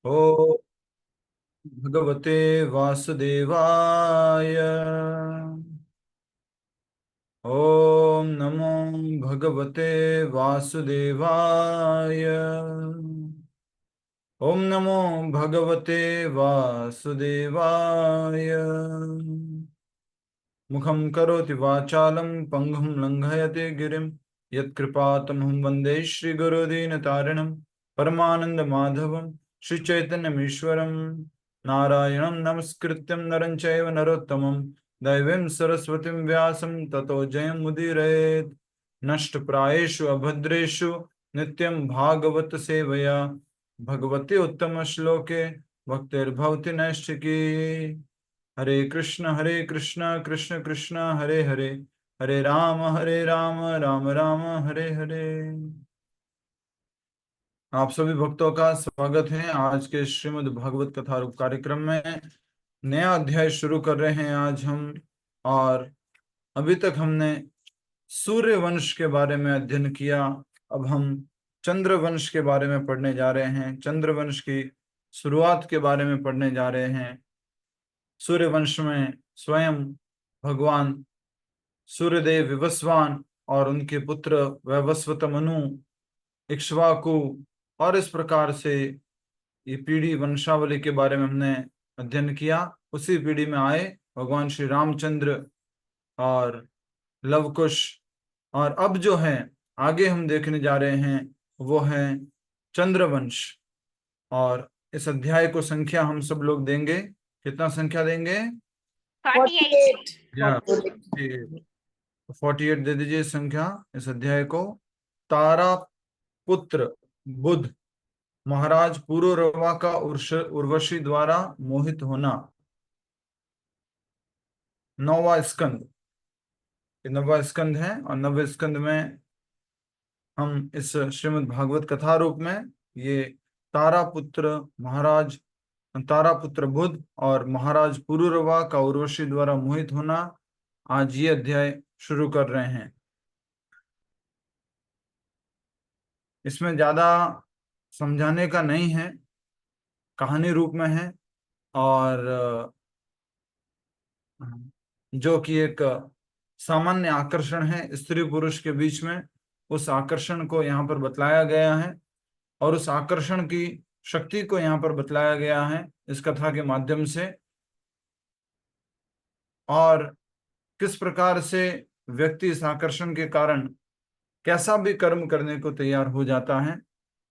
ओ भगवते वासुदेवाय। ओम नमो भगवते वासुदेवाय। ओम नमो भगवते वासुदेवाय। मुखं करोति वाचालं पंगुं लंघयते गिरिं यत्कृपातमहं वन्दे श्रीगुरुदीनतारिणं परमानन्दमाधवं श्रीचैतन्यमीश्वरं नारायणं नमस्कृत्यं नरं चैव नरोत्तमं दैवीं सरस्वतीं व्यासं ततो जयमुदीरयेत्। नष्टप्रायेषु अभद्रेषु नित्यं भागवत सेवया भगवती उत्तमश्लोके भक्तिर्भवति नैष्ठिकी। हरे कृष्ण कृष्ण कृष्ण हरे हरे, हरे राम राम राम हरे हरे। आप सभी भक्तों का स्वागत है आज के श्रीमद् भागवत कथा रूप कार्यक्रम में। नया अध्याय शुरू कर रहे हैं आज हम। और अभी तक हमने सूर्य वंश के बारे में अध्ययन किया। अब हम चंद्र वंश के बारे में पढ़ने जा रहे हैं। चंद्र वंश की शुरुआत के बारे में पढ़ने जा रहे हैं। सूर्य वंश में स्वयं भगवान सूर्यदेव विवस्वान और उनके पुत्र वैवस्वत मनु, इक्ष्वाकु और इस प्रकार से ये पीढ़ी वंशावली के बारे में हमने अध्ययन किया। उसी पीढ़ी में आए भगवान श्री रामचंद्र और लवकुश। और अब जो है आगे हम देखने जा रहे हैं वो है चंद्रवंश। और इस अध्याय को संख्या हम सब लोग देंगे। कितना संख्या देंगे? 48। या 48 दे दीजिए संख्या इस अध्याय को। तारा पुत्र बुध महाराज पुरुरवा का उर्वशी द्वारा मोहित होना। नौवा स्कंद, नौवा स्कंद है। और नौवे स्कंद में हम इस श्रीमद् भागवत कथा रूप में ये तारा पुत्र बुध और महाराज पुरुरवा का उर्वशी द्वारा मोहित होना, आज ये अध्याय शुरू कर रहे हैं। इसमें ज्यादा समझाने का नहीं है, कहानी रूप में है। और जो कि एक सामान्य आकर्षण है स्त्री पुरुष के बीच में, उस आकर्षण को यहाँ पर बतलाया गया है। और उस आकर्षण की शक्ति को यहाँ पर बतलाया गया है इस कथा के माध्यम से। और किस प्रकार से व्यक्ति इस आकर्षण के कारण कैसा भी कर्म करने को तैयार हो जाता है,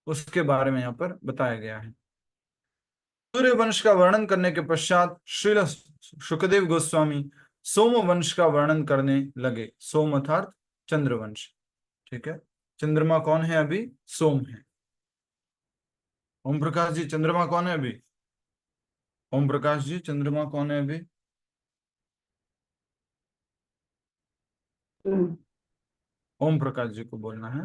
उसके बारे में यहाँ पर बताया गया है। सूर्य वंश का वर्णन करने के पश्चात श्रील शुकदेव गोस्वामी सोम वंश का वर्णन करने लगे। सोम अर्थात चंद्रवंश। ठीक है, चंद्रमा कौन है अभी? सोम है। ओम प्रकाश जी, चंद्रमा कौन है अभी? ओम प्रकाश जी, चंद्रमा कौन है अभी? ओम प्रकाश जी को बोलना है।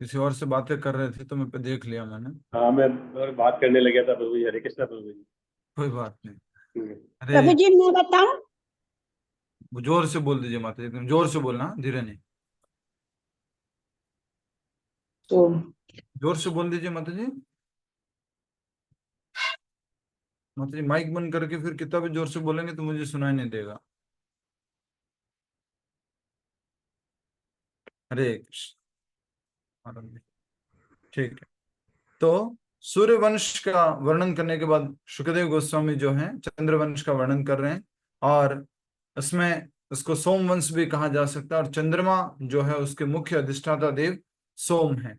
किसी और से बातें कर रहे थे तो मैं देख लिया मैंने। हाँ, मैं बात करने लगा था प्रभु जी। हरे कृष्णा प्रभु जी। कोई बात नहीं। प्रभु अरे जी मैं बताऊं? जोर से बोल दीजिए माता जी, एकदम जोर से बोलना, धीरे नहीं। तो जोर से बोल दीजिए माता जी। माता जी माइक बंद करके फिर कितना भी जोर से बोलेंगे तो मुझे सुनाई नहीं देगा। हरे कृष्ण। ठीक है, तो सूर्यवंश का वर्णन करने के बाद शुकदेव गोस्वामी जो हैं चंद्रवंश का वर्णन कर रहे हैं। और इसमें उसको सोमवंश भी कहा जा सकता है। और चंद्रमा जो है उसके मुख्य अधिष्ठाता देव सोम है।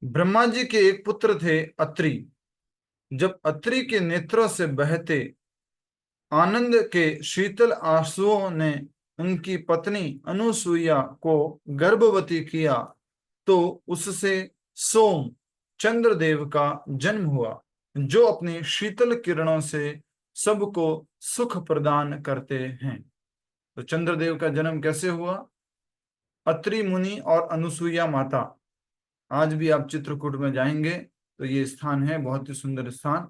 ब्रह्मा जी के एक पुत्र थे अत्रि। जब अत्रि के नेत्रों से बहते आनंद के शीतल आंसुओं ने उनकी पत्नी अनुसुईया को गर्भवती किया तो उससे सोम चंद्रदेव का जन्म हुआ, जो अपनी शीतल किरणों से सबको सुख प्रदान करते हैं। तो चंद्रदेव का जन्म कैसे हुआ? अत्रि मुनि और अनुसुईया माता। आज भी आप चित्रकूट में जाएंगे तो ये स्थान है, बहुत ही सुंदर स्थान।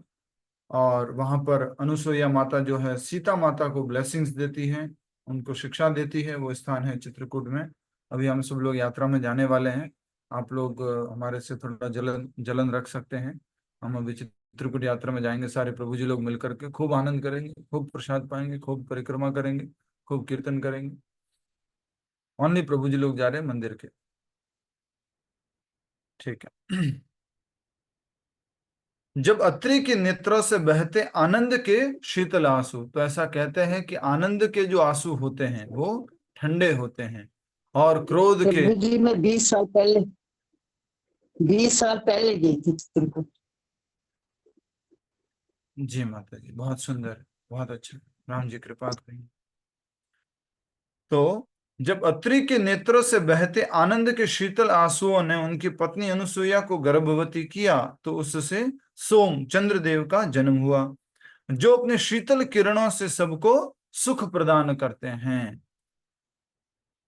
और वहां पर अनुसुईया माता जो है सीता माता को ब्लेसिंग्स देती है, उनको शिक्षा देती है। वो स्थान है चित्रकूट में। अभी हम सब लोग यात्रा में जाने वाले हैं आप लोग हमारे से थोड़ा जलन जलन रख सकते हैं। हम अभी चित्रकूट यात्रा में जाएंगे, सारे प्रभु जी लोग मिलकर के खूब आनंद करेंगे, खूब प्रसाद पाएंगे, खूब परिक्रमा करेंगे, खूब कीर्तन करेंगे। ओनली प्रभु जी लोग जा रहे हैं मंदिर के। ठीक है। जब अत्रि के नेत्रों से बहते आनंद के शीतल आंसू, तो ऐसा कहते हैं कि आनंद के जो आंसू होते हैं वो ठंडे होते हैं, और क्रोध के। प्रभु जी मैं 20 साल पहले गई थी चित्रकूट। जी माता जी, बहुत सुंदर, बहुत अच्छा, राम जी कृपा करें। तो जब अत्रि के नेत्रों से बहते आनंद के शीतल आंसुओं ने उनकी पत्नी अनुसुईया को गर्भवती किया, तो उससे सोम चंद्रदेव का जन्म हुआ, जो अपने शीतल किरणों से सबको सुख प्रदान करते हैं।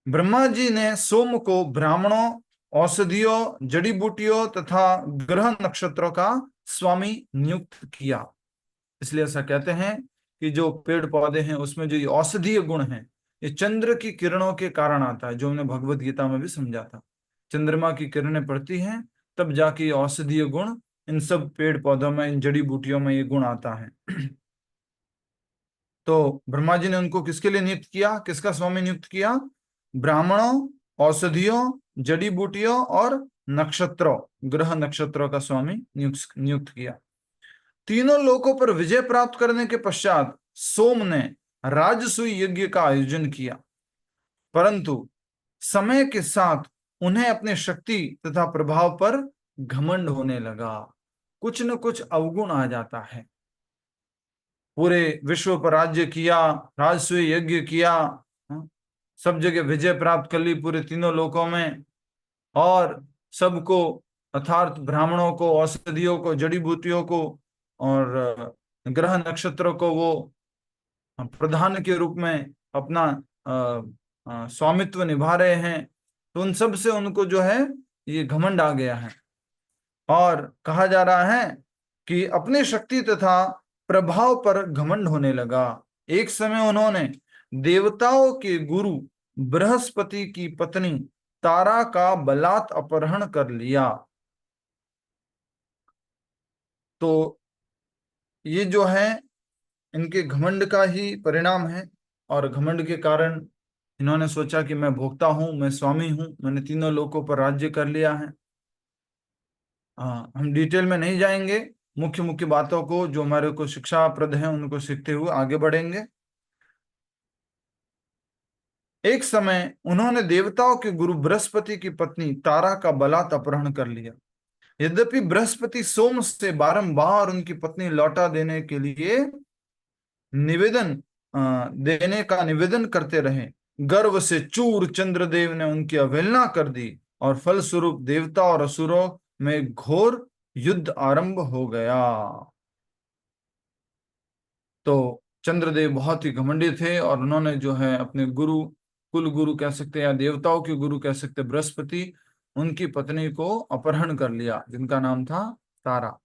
ब्रह्मा जी ने सोम को ब्राह्मणों, औषधियों, जड़ी बूटियों तथा ग्रह नक्षत्रों का स्वामी नियुक्त किया। इसलिए ऐसा कहते हैं कि जो पेड़ पौधे हैं उसमें जो ये औषधीय गुण है, ये चंद्र की किरणों के कारण आता है, जो हमने भगवत गीता में भी समझा था। चंद्रमा की किरणें पड़ती हैं तब जाके ये औषधीय गुण इन सब पेड़ पौधों में, इन जड़ी बूटियों में ये गुण आता है। तो ब्रह्मा जी ने उनको किसके लिए नियुक्त किया, किसका स्वामी नियुक्त किया? ब्राह्मणों, औषधियों, जड़ी बूटियों और नक्षत्रों, ग्रह नक्षत्रों का स्वामी नियुक्त किया। तीनों लोकों पर विजय प्राप्त करने के पश्चात सोम ने राजसूय यज्ञ का आयोजन किया, परंतु समय के साथ उन्हें अपने शक्ति तथा प्रभाव पर घमंड होने लगा। कुछ न कुछ अवगुण आ जाता है। पूरे विश्व पर राज्य किया, राजसूय यज्ञ किया, सब जगह विजय प्राप्त कर ली पूरे तीनों लोकों में, और सबको अर्थात ब्राह्मणों को, औषधियों को, जड़ी बूटियों को और ग्रह नक्षत्रों को वो प्रधान के रूप में अपना स्वामित्व निभा रहे हैं। तो उन सब से उनको जो है ये घमंड आ गया है, और कहा जा रहा है कि अपनी शक्ति तथा प्रभाव पर घमंड होने लगा। एक समय उन्होंने देवताओं के गुरु बृहस्पति की पत्नी तारा का बलात् अपहरण कर लिया। तो ये जो है इनके घमंड का ही परिणाम है, और घमंड के कारण इन्होंने सोचा कि मैं भोक्ता हूं, मैं स्वामी हूं, मैंने तीनों लोकों पर राज्य कर लिया है। हाँ, हम डिटेल में नहीं जाएंगे, मुख्य मुख्य बातों को जो हमारे को शिक्षाप्रद है उनको सीखते हुए आगे बढ़ेंगे। एक समय उन्होंने देवताओं के गुरु बृहस्पति की पत्नी तारा का बलात् अपहरण कर लिया। यद्यपि बृहस्पति सोम से बारंबार उनकी पत्नी लौटा देने के लिए देने का निवेदन करते रहे, गर्व से चूर चंद्रदेव ने उनकी अवहेलना कर दी, और फलस्वरूप देवता और असुरों में घोर युद्ध आरंभ हो गया। तो चंद्रदेव बहुत ही घमंडी थे, और उन्होंने जो है अपने गुरु, कुल गुरु कह सकते हैं या देवताओं के गुरु कह सकते बृहस्पति, उनकी पत्नी को अपहरण कर लिया, जिनका नाम था तारा।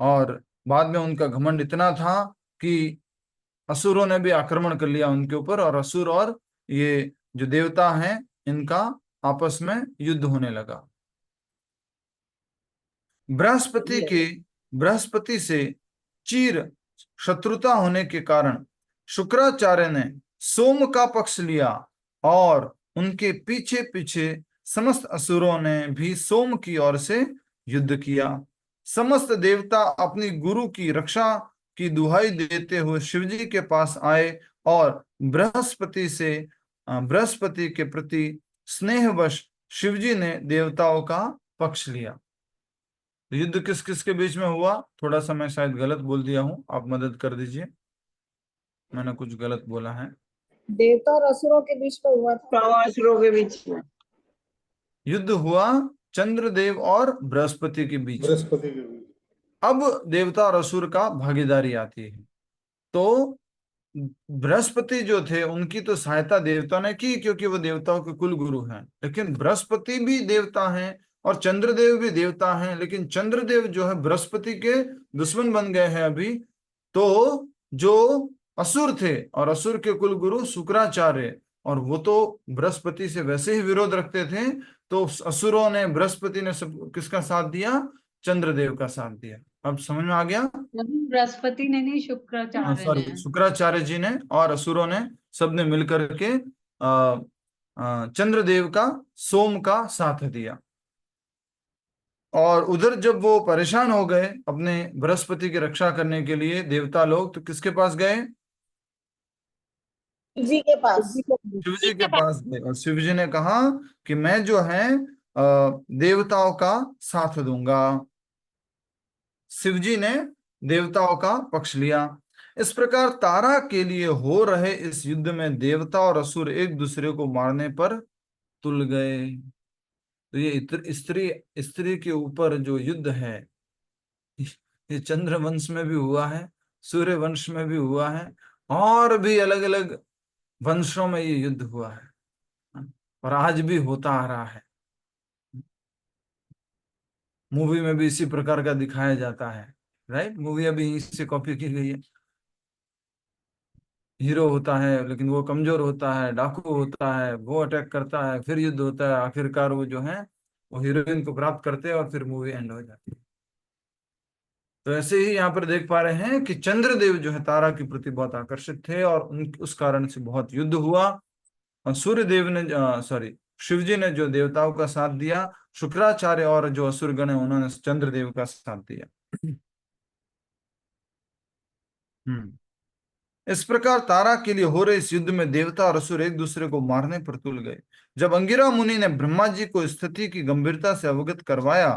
और बाद में उनका घमंड इतना था कि असुरों ने भी आक्रमण कर लिया उनके ऊपर, और असुर और ये जो देवता हैं इनका आपस में युद्ध होने लगा। बृहस्पति से चीर शत्रुता होने के कारण शुक्राचार्य ने सोम का पक्ष लिया, और उनके पीछे पीछे समस्त असुरों ने भी सोम की ओर से युद्ध किया। समस्त देवता अपनी गुरु की रक्षा की दुहाई देते हुए शिवजी के पास आए, और बृहस्पति के प्रति स्नेहवश शिवजी ने देवताओं का पक्ष लिया। युद्ध किस किस के बीच में हुआ? थोड़ा सा मैं शायद गलत बोल दिया हूं, आप मदद कर दीजिए, मैंने कुछ गलत बोला है। देवता और असुरों के बीच में हुआ था। असुरों के बीच में युद्ध हुआ चंद्रदेव और बृहस्पति के बीच। बृहस्पति के बीच। अब देवता और असुर का भागीदारी आती है। तो बृहस्पति जो थे उनकी तो सहायता देवता ने की, क्योंकि वो देवताओं के कुल गुरु हैं, लेकिन बृहस्पति भी देवता हैं और चंद्रदेव भी देवता हैं, लेकिन चंद्रदेव जो है बृहस्पति के दुश्मन बन गए हैं अभी। तो जो असुर थे, और असुर के कुल गुरु शुक्राचार्य, और वो तो बृहस्पति से वैसे ही विरोध रखते थे, तो असुरों ने, बृहस्पति ने सब किसका साथ दिया? चंद्रदेव का साथ दिया। अब समझ में आ गया? बृहस्पति ने नहीं, शुक्राचार्य ने। सॉरी, शुक्राचार्य जी ने और असुरों ने, सबने मिलकर के चंद्रदेव का, सोम का साथ दिया। और उधर जब वो परेशान हो गए अपने बृहस्पति की रक्षा करने के लिए देवता लोग, तो किसके पास गए? जी के पास। शिव जी के पास गए। और शिव जी ने कहा कि मैं जो है देवताओं का साथ दूंगा। शिव जी ने देवताओं का पक्ष लिया। इस प्रकार तारा के लिए हो रहे इस युद्ध में देवता और असुर एक दूसरे को मारने पर तुल गए। तो ये स्त्री स्त्री के ऊपर जो युद्ध है, ये चंद्र वंश में भी हुआ है, सूर्य वंश में भी हुआ है, और भी अलग अलग वंशों में ये युद्ध हुआ है, और आज भी होता आ रहा है। मूवी में भी इसी प्रकार का दिखाया जाता है, राइट? मूवी अभी इससे कॉपी की गई है। हीरो होता है लेकिन वो कमजोर होता है, डाकू होता है, वो अटैक करता है, फिर युद्ध होता है, आखिरकार वो जो है वो हीरोइन को प्राप्त करते हैं और फिर मूवी एंड हो जाती है। तो ऐसे ही यहाँ पर देख पा रहे हैं कि चंद्रदेव जो है तारा के प्रति बहुत आकर्षित थे, और उस कारण से बहुत युद्ध हुआ। और सूर्य देव ने, सॉरी, शिव जी ने जो देवताओं का साथ दिया, शुक्राचार्य और जो असुरगण है उन्होंने चंद्रदेव का साथ दिया। इस प्रकार तारा के लिए हो रहे इस युद्ध में देवता और असुर एक दूसरे को मारने पर तुल गए। जब अंगिरा मुनि ने ब्रह्मा जी को स्थिति की गंभीरता से अवगत करवाया,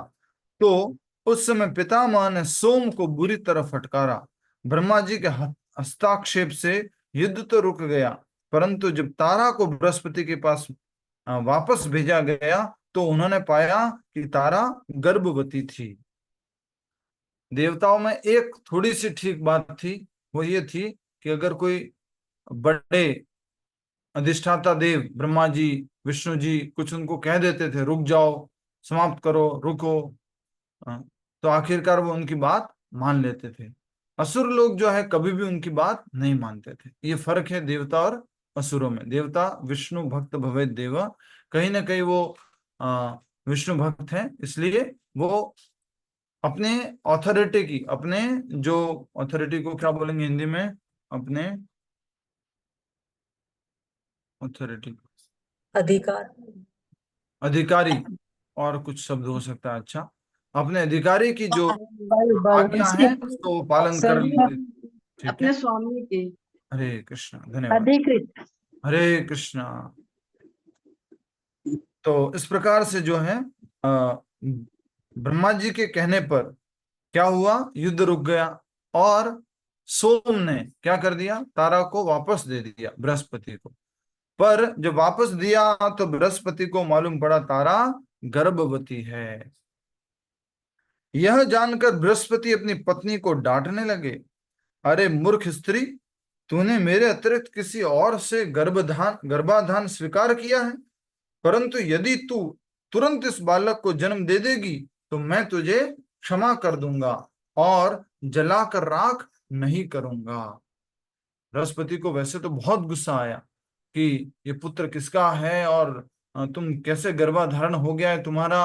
तो उस समय पितामह ने सोम को बुरी तरह फटकारा। ब्रह्मा जी के हस्ताक्षेप से युद्ध तो रुक गया, परंतु जब तारा को बृहस्पति के पास वापस भेजा गया, तो उन्होंने पाया कि तारा गर्भवती थी। देवताओं में एक थोड़ी सी ठीक बात थी, वो ये थी कि अगर कोई बड़े अधिष्ठाता देव, ब्रह्मा जी, विष्णु जी, कुछ उनको कह देते थे रुक जाओ, समाप्त करो, रुको, तो आखिरकार वो उनकी बात मान लेते थे। असुर लोग जो है कभी भी उनकी बात नहीं मानते थे। ये फर्क है देवता और असुरों में। देवता विष्णु भक्त भवेद देवा, कहीं ना कहीं वो विष्णु भक्त हैं, इसलिए वो अपने ऑथोरिटी की, अपने जो ऑथोरिटी को क्या बोलेंगे हिंदी में, अपने ऑथोरिटी, अधिकार, अधिकारी, और कुछ शब्द हो सकता है, अच्छा, अपने अधिकारी की जो आज्ञा है उसको वो पालन कर लेते। ठीक है, अपने स्वामी के। हरे कृष्णा, धन्यवाद, अधिकृत। हरे कृष्णा। तो इस प्रकार से जो है ब्रह्मा जी के कहने पर क्या हुआ, युद्ध रुक गया, और सोम ने क्या कर दिया, तारा को वापस दे दिया बृहस्पति को। पर जब वापस दिया तो बृहस्पति को मालूम पड़ा तारा गर्भवती है। यह जानकर बृहस्पति अपनी पत्नी को डांटने लगे, अरे मूर्ख स्त्री, तूने मेरे अतिरिक्त किसी और से गर्भाधान स्वीकार किया है, परंतु यदि तू तुरंत इस बालक को जन्म दे देगी तो मैं तुझे क्षमा कर दूंगा और जलाकर राख नहीं करूंगा। बृहस्पति को वैसे तो बहुत गुस्सा आया कि ये पुत्र किसका है, और तुम कैसे गर्भाधारण हो गया है तुम्हारा,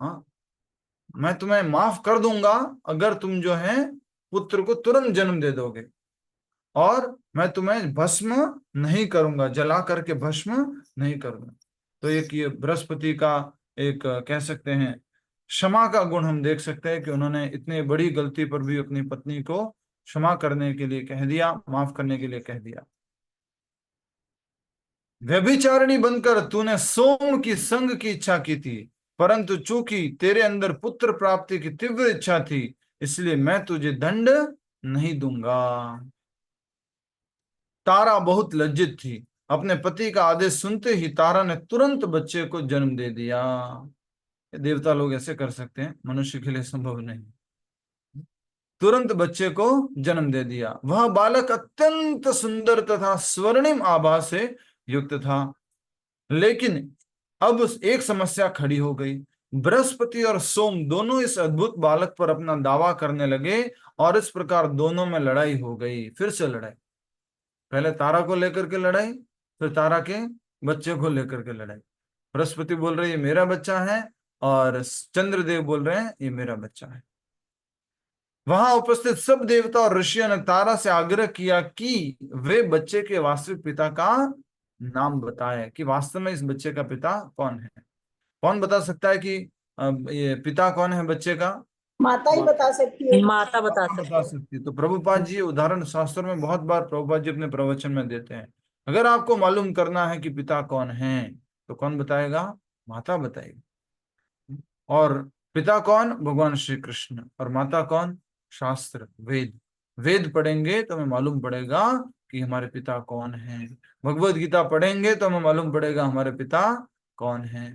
हाँ, मैं तुम्हें माफ कर दूंगा अगर तुम जो है पुत्र को तुरंत जन्म दे दोगे, और मैं तुम्हें भस्म नहीं करूंगा, जला करके भस्म नहीं करूंगा। तो एक ये बृहस्पति का एक कह सकते हैं क्षमा का गुण हम देख सकते हैं कि उन्होंने इतनी बड़ी गलती पर भी अपनी पत्नी को क्षमा करने के लिए कह दिया, माफ करने के लिए कह दिया। व्यभिचारिणी बनकर तूने सोम की संग की इच्छा की थी, परंतु चूंकि तेरे अंदर पुत्र प्राप्ति की तीव्र इच्छा थी, इसलिए मैं तुझे दंड नहीं दूंगा। तारा बहुत लज्जित थी। अपने पति का आदेश सुनते ही तारा ने तुरंत बच्चे को जन्म दे दिया। देवता लोग ऐसे कर सकते हैं, मनुष्य के लिए संभव नहीं। तुरंत बच्चे को जन्म दे दिया। वह बालक अत्यंत सुंदर तथा स्वर्णिम आभा से युक्त था। लेकिन अब एक समस्या खड़ी हो गई। बृहस्पति और सोम दोनों इस अद्भुत बालक पर अपना दावा करने लगे, और इस प्रकार दोनों में लड़ाई हो गई। फिर से लड़ाई, पहले तारा को लेकर के लड़ाई, फिर तारा के बच्चे को लेकर के लड़ाई। बृहस्पति बोल रहे ये मेरा बच्चा है, और चंद्रदेव बोल रहे हैं ये मेरा बच्चा है। वहां उपस्थित सब देवता और ऋषियों ने तारा से आग्रह किया कि वे बच्चे के वास्तविक पिता का नाम बताए, कि वास्तव में इस बच्चे का पिता कौन है। कौन बता सकता है कि ये पिता कौन है बच्चे का? माता ही बता सकती है। माता बता बता सकते हैं। सकती है। तो प्रभुपाद जी उदाहरण शास्त्र में बहुत बार प्रभुपाद जी अपने प्रवचन में देते हैं। अगर आपको मालूम करना है कि पिता कौन है तो कौन बताएगा? माता बताएगी। और पिता कौन? भगवान श्री कृष्ण। और माता कौन? शास्त्र, वेद। वेद पढ़ेंगे तो हमें मालूम पड़ेगा कि हमारे पिता कौन है। भगवत गीता पढ़ेंगे तो हमें मालूम पड़ेगा हमारे पिता कौन है।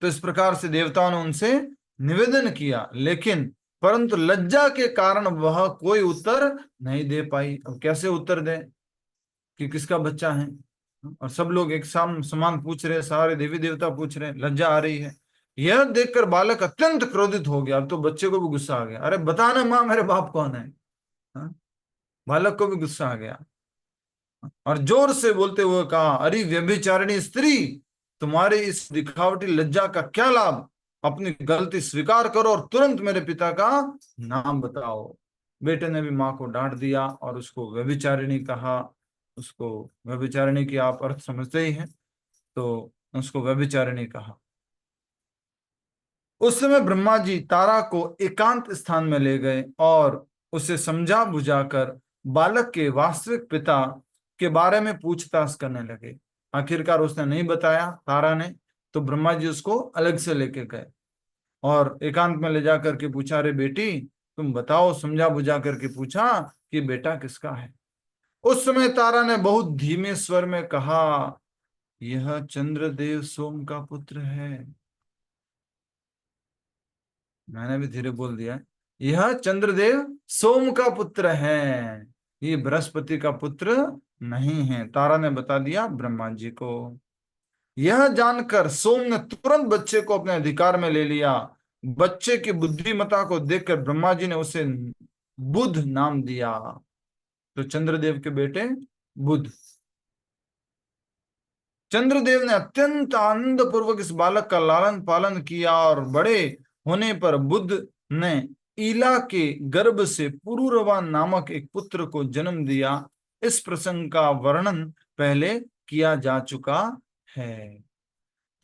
तो इस प्रकार से देवताओं ने उनसे निवेदन किया, लेकिन परंतु लज्जा के कारण वह कोई उत्तर नहीं दे पाई। अब कैसे उत्तर दे कि किसका बच्चा है? और सब लोग एक समान पूछ रहे, सारे देवी देवता पूछ रहे, लज्जा आ रही है। यह देखकर बालक अत्यंत क्रोधित हो गया। अब तो बच्चे को भी गुस्सा आ गया, अरे बताना माँ मेरे बाप कौन है। हाँ? बालक को भी गुस्सा आ गया और जोर से बोलते हुए कहा, अरे व्यभिचारिणी स्त्री, तुम्हारी इस दिखावटी लज्जा का क्या लाभ? अपनी गलती स्वीकार करो और तुरंत मेरे पिता का नाम बताओ। बेटे ने भी माँ को डांट दिया और उसको व्यभिचारिणी कहा। उसको व्यभिचारिणी की आप अर्थ समझते ही हैं, तो उसको व्यभिचारिणी कहा। उस समय ब्रह्मा जी तारा को एकांत स्थान में ले गए और उसे समझा बुझाकर बालक के वास्तविक पिता के बारे में पूछताछ करने लगे। आखिरकार उसने नहीं बताया तारा ने, तो ब्रह्मा जी उसको अलग से लेके गए और एकांत में ले जाकर के पूछा, अरे बेटी तुम बताओ। समझा बुझा करके पूछा कि बेटा किसका है। उस समय तारा ने बहुत धीमे स्वर में कहा, यह चंद्रदेव सोम का पुत्र है। मैंने भी धीरे बोल दिया, यह चंद्रदेव सोम का पुत्र है, ये बृहस्पति का पुत्र नहीं है। तारा ने बता दिया ब्रह्मा जी को। यह जानकर सोम ने तुरंत बच्चे को अपने अधिकार में ले लिया। बच्चे की बुद्धिमत्ता को देखकर ब्रह्मा जी ने उसे बुध नाम दिया। तो चंद्रदेव के बेटे बुध। चंद्रदेव ने अत्यंत आनंद पूर्वक इस बालक का लालन पालन किया और बड़े होने पर बुध ने ईला के गर्भ से पुरूरवा नामक एक पुत्र को जन्म दिया। इस प्रसंग का वर्णन पहले किया जा चुका है।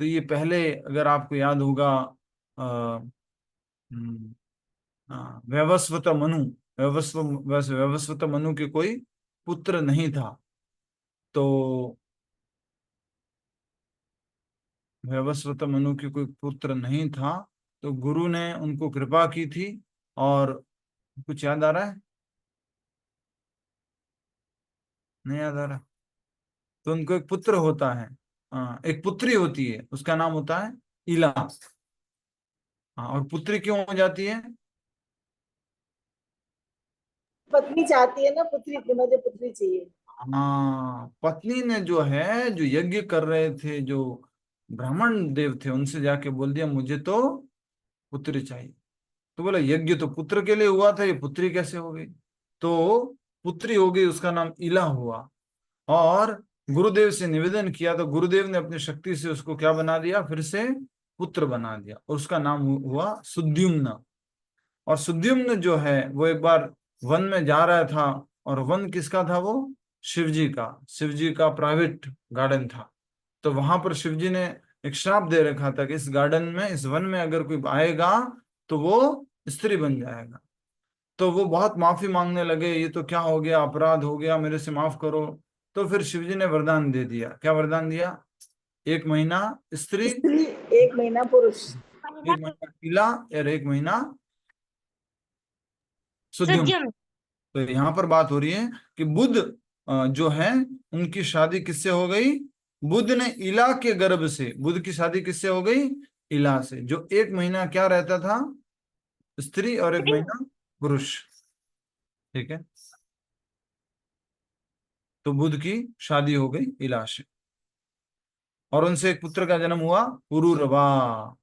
तो ये पहले अगर आपको याद होगा, वैवस्वत मनु, वैवस्वत मनु के कोई पुत्र नहीं था। तो वैवस्वत मनु के कोई पुत्र नहीं था, तो गुरु ने उनको कृपा की थी। और कुछ याद आ रहा है? नहीं याद आ रहा? तो उनको एक पुत्र होता है, एक पुत्री होती है, उसका नाम होता है इला। हाँ, और पुत्री क्यों हो जाती है? पत्नी चाहती है ना पुत्री, मुझे पुत्री चाहिए। हाँ, पत्नी ने जो है, जो यज्ञ कर रहे थे, जो ब्राह्मण देव थे, उनसे जाके बोल दिया मुझे तो पुत्री चाहिए। तो बोला यज्ञ तो पुत्र के लिए हुआ था, ये पुत्री कैसे हो गई? तो पुत्री हो गई, उसका नाम इला हुआ। और गुरुदेव से निवेदन किया तो गुरुदेव ने अपनी शक्ति से उसको क्या बना दिया? फिर से पुत्र बना दिया, और उसका नाम हुआ सुद्युम्न। और सुद्युम्न जो है वो एक बार वन में जा रहा था, और वन किसका था? वो शिवजी का। शिवजी का प्राइवेट गार्डन था। तो वहां पर शिवजी ने एक श्राप दे रखा था कि इस गार्डन में, इस वन में अगर कोई आएगा तो वो स्त्री बन जाएगा। तो वो बहुत माफी मांगने लगे, ये तो क्या हो गया, अपराध हो गया, मेरे से माफ करो। तो फिर शिवजी ने वरदान दे दिया। क्या वरदान दिया? 1 महीना स्त्री, स्त्री 1 महीना पुरुष। 1 महीना पीला, और 1 महीना सुद्युम्न। सज्जन। तो यहाँ पर बात हो रही है कि बुध जो है, उनकी शादी किससे हो गई? बुध ने इला के गर्भ से, बुध की शादी किससे हो गई? इला से, जो 1 महीना क्या रहता था? स्त्री, और 1 महीना पुरुष। ठीक है, तो बुध की शादी हो गई इला से, और उनसे एक पुत्र का जन्म हुआ पुरूरवा।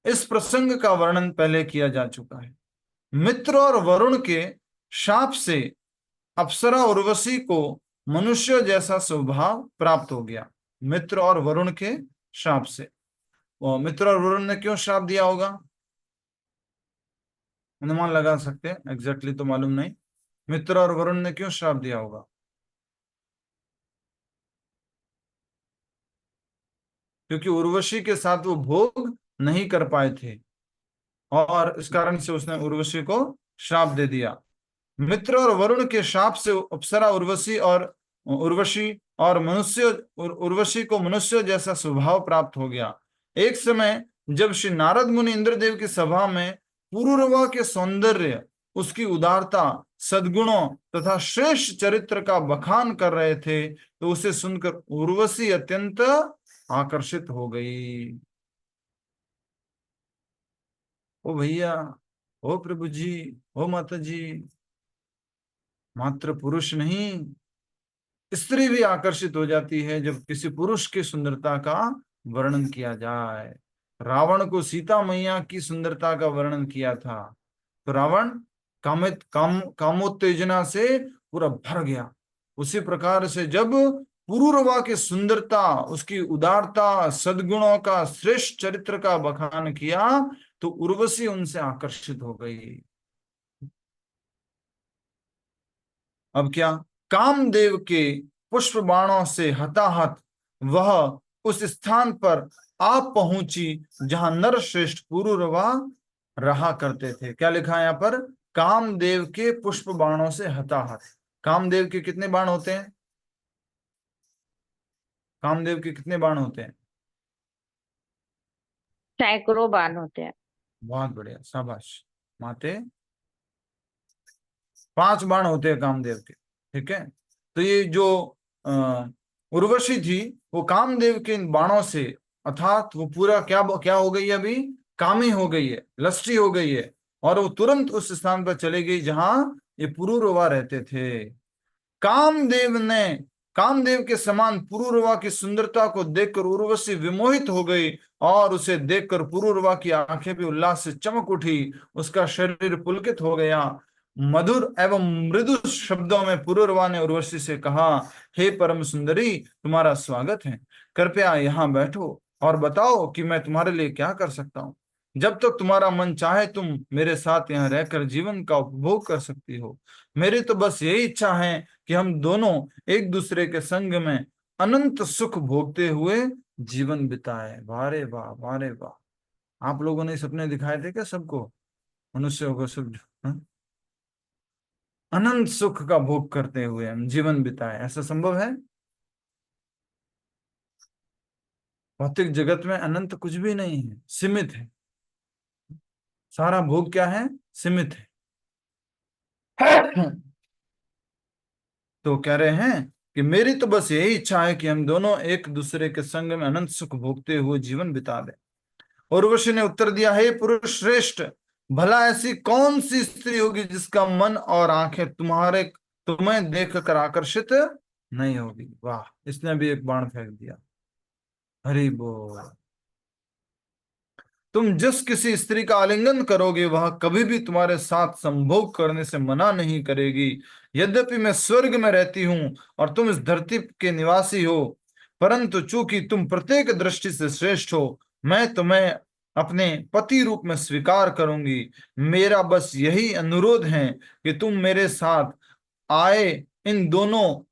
इस प्रसंग का वर्णन पहले किया जा चुका है। मित्र और वरुण के शाप से अप्सरा उर्वशी को मनुष्य जैसा स्वभाव प्राप्त हो गया मित्र और वरुण के श्राप से। और मित्र और वरुण ने क्यों श्राप दिया होगा? अनुमान लगा सकते हैं, एग्जैक्टली तो मालूम नहीं। मित्र और वरुण ने क्यों श्राप दिया होगा? क्योंकि उर्वशी के साथ वो भोग नहीं कर पाए थे और इस कारण से उसने उर्वशी को श्राप दे दिया। मित्र और वरुण के श्राप से अप्सरा उर्वशी और मनुष्य उर्वशी को मनुष्य जैसा स्वभाव प्राप्त हो गया। एक समय जब श्री नारद मुनि इंद्रदेव की सभा में पुरूरवा के सौंदर्य, उसकी उदारता, सद्गुणों तथा श्रेष्ठ चरित्र का बखान कर रहे थे तो उसे सुनकर उर्वशी अत्यंत आकर्षित हो गई। ओ भैया, ओ प्रभु जी, ओ माता जी, मात्र पुरुष नहीं, स्त्री भी आकर्षित हो जाती है जब किसी पुरुष की सुंदरता का वर्णन किया जाए। रावण को सीता मैया की सुंदरता का वर्णन किया था तो रावण कामोत्तेजना से पूरा भर गया। उसी प्रकार से जब पुरूरवा की सुंदरता, उसकी उदारता, सद्गुणों का, श्रेष्ठ चरित्र का बखान किया तो उर्वशी उनसे आकर्षित हो गई। अब क्या? कामदेव के पुष्प बाणों से हताहत वह उस स्थान पर आप पहुंची जहां नरश्रेष्ठ पुरूरवा रहा करते थे। क्या लिखा है यहाँ पर? कामदेव के पुष्प बाणों से हताहत। कामदेव के कितने बाण होते हैं? कामदेव के कितने बाण होते हैं? सैकड़ों बाण होते हैं। बहुत बढ़िया, शाबाश माते। 5 बाण होते हैं कामदेव के। ठीक है, तो ये जो उर्वशी थी वो कामदेव के इन बाणों से, अर्थात वो पूरा क्या क्या हो गई है? अभी कामी हो गई है, लस्टी हो गई है और वो तुरंत उस स्थान पर चली गई जहां ये पुरूरवा रहते थे। कामदेव के समान पुरूरवा की सुंदरता को देखकर उर्वशी विमोहित हो गई और उसे देखकर पुरूरवा की आंखें भी उल्लास से चमक उठी, उसका शरीर पुलकित हो गया। मधुर एवं मृदु शब्दों में पुरूरवा ने उर्वशी से कहा, हे परम सुंदरी, तुम्हारा स्वागत है, कृपया यहाँ बैठो और बताओ कि मैं तुम्हारे लिए क्या कर सकता हूँ। जब तक तुम्हारा मन चाहे तुम मेरे साथ यहाँ रहकर जीवन का उपभोग कर सकती हो। मेरी तो बस यही इच्छा है कि हम दोनों एक दूसरे के संग में अनंत सुख भोगते हुए जीवन बिताए। वारे वाह, वारे वाह। आप लोगों ने सपने दिखाए थे क्या सबको? मनुष्यों को सुख, अनंत सुख का भोग करते हुए हम जीवन बिताए, ऐसा संभव है? भौतिक जगत में अनंत कुछ भी नहीं है, सीमित है। सारा भोग क्या है? सीमित है। तो कह रहे हैं कि मेरी तो बस यही इच्छा है कि हम दोनों एक दूसरे के संग में अनंत सुख भोगते हुए जीवन बिता दें। उर्वशी ने उत्तर दिया, हे पुरुष श्रेष्ठ, भला ऐसी कौन सी स्त्री होगी जिसका मन और आंखें तुम्हें देखकर आकर्षित नहीं होगी। वाह, इसने भी एक बाण फेंक दिया। हरि बोल। तुम जिस किसी स्त्री का आलिंगन करोगे वह कभी भी तुम्हारे साथ संभोग करने से मना नहीं करेगी। यद्यपि मैं स्वर्ग में रहती हूँ और तुम इस धरती के निवासी हो, परंतु चूंकि तुम प्रत्येक दृष्टि से श्रेष्ठ हो, मैं तुम्हें अपने पति रूप में स्वीकार करूंगी। मेरा बस यही अनुरोध है कि तुम मेरे साथ आए इन दोनों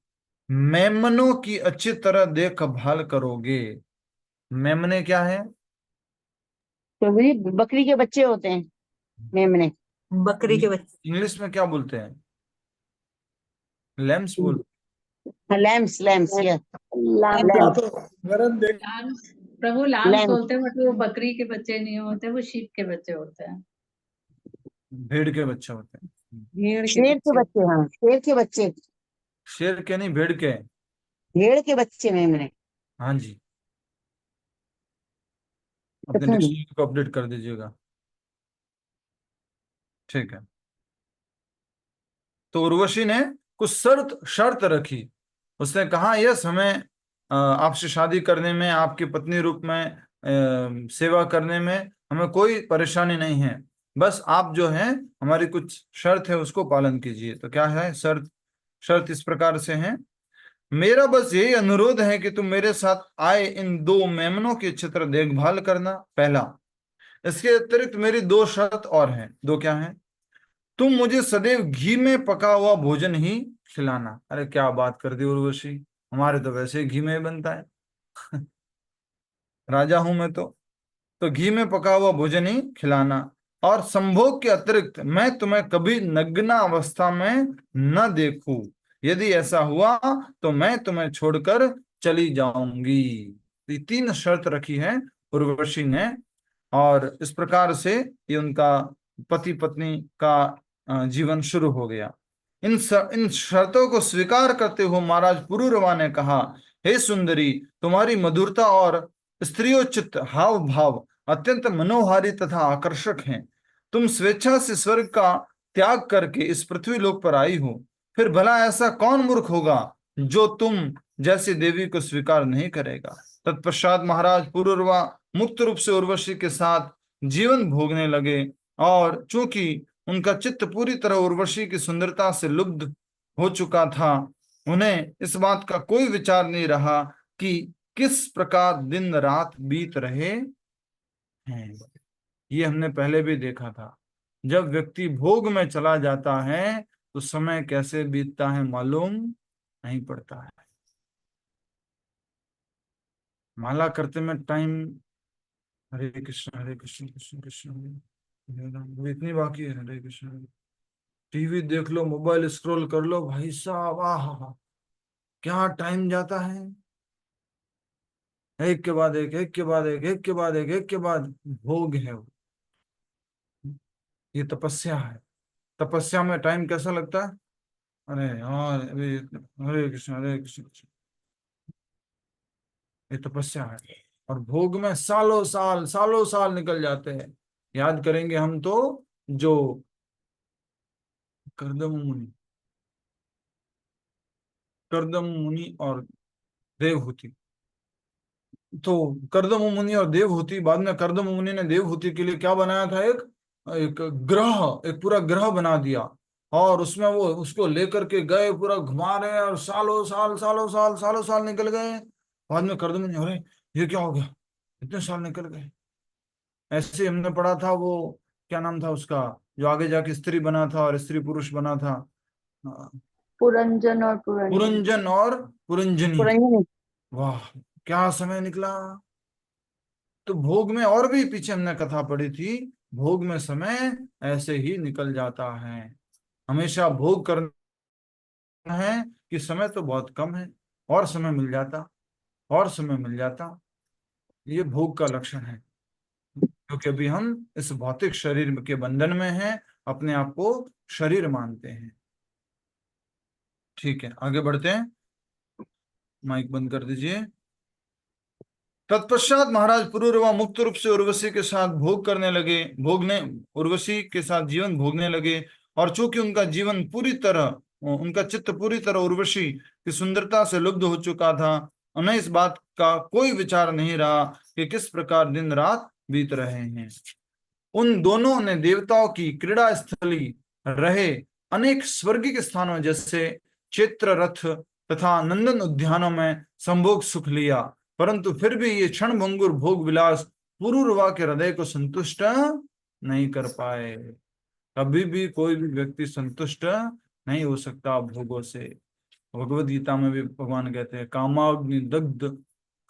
मेमनों की अच्छी तरह देखभाल करोगे। मेमने क्या है? तो भी बकरी के बच्चे होते हैं मेमने। बकरी के बच्चे। इंग्लिश में क्या बोलते हैं? लैम्स बोल। लैम्स, लैम्स, लाम्स। लैम्स। प्रभु लाम्स लैम्स। बोलते हैं, मतलब वो बकरी के बच्चे नहीं होते, वो शीप के बच्चे होते हैं। भेड़ के बच्चे होते हैं। भेड़ शेर के बच्चे, हाँ, शेर के बच्चे। शेर के नहीं, भेड़ के। भेड़ के बच्चे मेमने। हाँ जी, अपने अच्छा। डिक्शनरी को अपडेट कर दीजिएगा। ठीक है, तो उर्वशी ने कुछ शर्त रखी। उसने कहा, यस, हमें आपसे शादी करने में, आपकी पत्नी रूप में सेवा करने में हमें कोई परेशानी नहीं है। बस आप जो है हमारी कुछ शर्त है उसको पालन कीजिए। तो क्या है शर्त? शर्त इस प्रकार से है मेरा बस यही अनुरोध है कि तुम मेरे साथ आए इन 2 मेमनों की अच्छी तरह देखभाल करना, पहला। इसके अतिरिक्त मेरी 2 शर्त और हैं। 2 क्या हैं? तुम मुझे सदैव घी में पका हुआ भोजन ही खिलाना। अरे क्या बात कर दी उर्वशी, हमारे तो वैसे ही घी में ही बनता है। राजा हूं मैं तो घी में पका हुआ भोजन ही खिलाना। और संभोग के अतिरिक्त मैं तुम्हें कभी नग्न अवस्था में न देखूं। यदि ऐसा हुआ तो मैं तुम्हें छोड़कर चली जाऊंगी। ये 3 शर्त रखी है उर्वशी ने। और इस प्रकार से ये उनका पति पत्नी का जीवन शुरू हो गया। इन शर्तों को स्वीकार करते हुए महाराज पुरूरवा ने कहा, हे सुंदरी, तुम्हारी मधुरता और स्त्रियोचित हाव भाव अत्यंत मनोहारी तथा आकर्षक हैं। तुम स्वेच्छा से स्वर्ग का त्याग करके इस पृथ्वी लोक पर आई हो। फिर भला ऐसा कौन मूर्ख होगा जो तुम जैसी देवी को स्वीकार नहीं करेगा। तत्पश्चात महाराज पुरूरवा मुक्त रूप से उर्वशी के साथ जीवन भोगने लगे। और चूंकि उनका चित्त पूरी तरह उर्वशी की सुंदरता से लुब्ध हो चुका था, उन्हें इस बात का कोई विचार नहीं रहा कि किस प्रकार दिन रात बीत रहे हैं। ये हमने पहले भी देखा था। जब व्यक्ति भोग में चला जाता है तो समय कैसे बीतता है मालूम नहीं पड़ता है। माला करते में टाइम, हरे कृष्ण कृष्ण कृष्ण हरे राम, वो इतनी बाकी है। हरे कृष्ण। टीवी देख लो, मोबाइल स्क्रॉल कर लो, भाई साहब, आहा, क्या टाइम जाता है। एक के बाद एक, एक के बाद एक, एक के बाद एक, एक के बाद भोग है वो। ये तपस्या है। तपस्या में टाइम कैसा लगता है? अरे यार अभी, हरे कृष्ण कृष्ण। ये तपस्या है। और भोग में सालों साल निकल जाते हैं। याद करेंगे हम तो, जो करदम मुनि, करदम मुनि और देवहूति। तो कर्दम मुनि और देवहूति, बाद में कर्दम मुनि ने देवहूति के लिए क्या बनाया था? एक एक ग्रह, एक पूरा ग्रह बना दिया। और उसमें वो उसको लेकर के गए, पूरा घुमा रहे हैं, और सालों साल निकल गए। बाद में कर्दम मुनि, अरे ये क्या हो गया, इतने साल निकल गए। ऐसे हमने पढ़ा था वो, क्या नाम था उसका, जो आगे जाके स्त्री बना था और स्त्री पुरुष बना था। हाँ, पुरंजन और पुरंजन। पुरंजन और पुरंजनी। पुरंजन। वाह, क्या समय निकला। तो भोग में, और भी पीछे हमने कथा पढ़ी थी, भोग में समय ऐसे ही निकल जाता है। हमेशा भोग करना है कि समय तो बहुत कम है, और समय मिल जाता, और समय मिल जाता। ये भोग का लक्षण है। क्योंकि अभी हम इस भौतिक शरीर के बंधन में हैं, अपने आप को शरीर मानते हैं। ठीक है, आगे बढ़ते हैं। माइक बंद कर दीजिए। तत्पश्चात महाराज पुरूरवा मुक्त रूप से उर्वशी के साथ भोग करने लगे, भोगने उर्वशी के साथ जीवन भोगने लगे। और चूंकि उनका चित्त पूरी तरह उर्वशी की सुंदरता से लुब्ध हो चुका था, उन्हें इस बात का कोई विचार नहीं रहा कि किस प्रकार दिन रात बीत रहे हैं। उन दोनों ने देवताओं की क्रीड़ा स्थली रहे अनेक स्वर्गिक स्थानों जैसे चित्र रथ तथा नंदन उद्यानों में संभोग सुख लिया। परंतु फिर भी ये क्षण भंगुर भोग विलास पुरूरवा के हृदय को संतुष्ट नहीं कर पाए। कभी भी कोई भी व्यक्ति संतुष्ट नहीं हो सकता भोगों से। भगवद गीता में भी भगवान कहते हैं, कामाग्नि दग्ध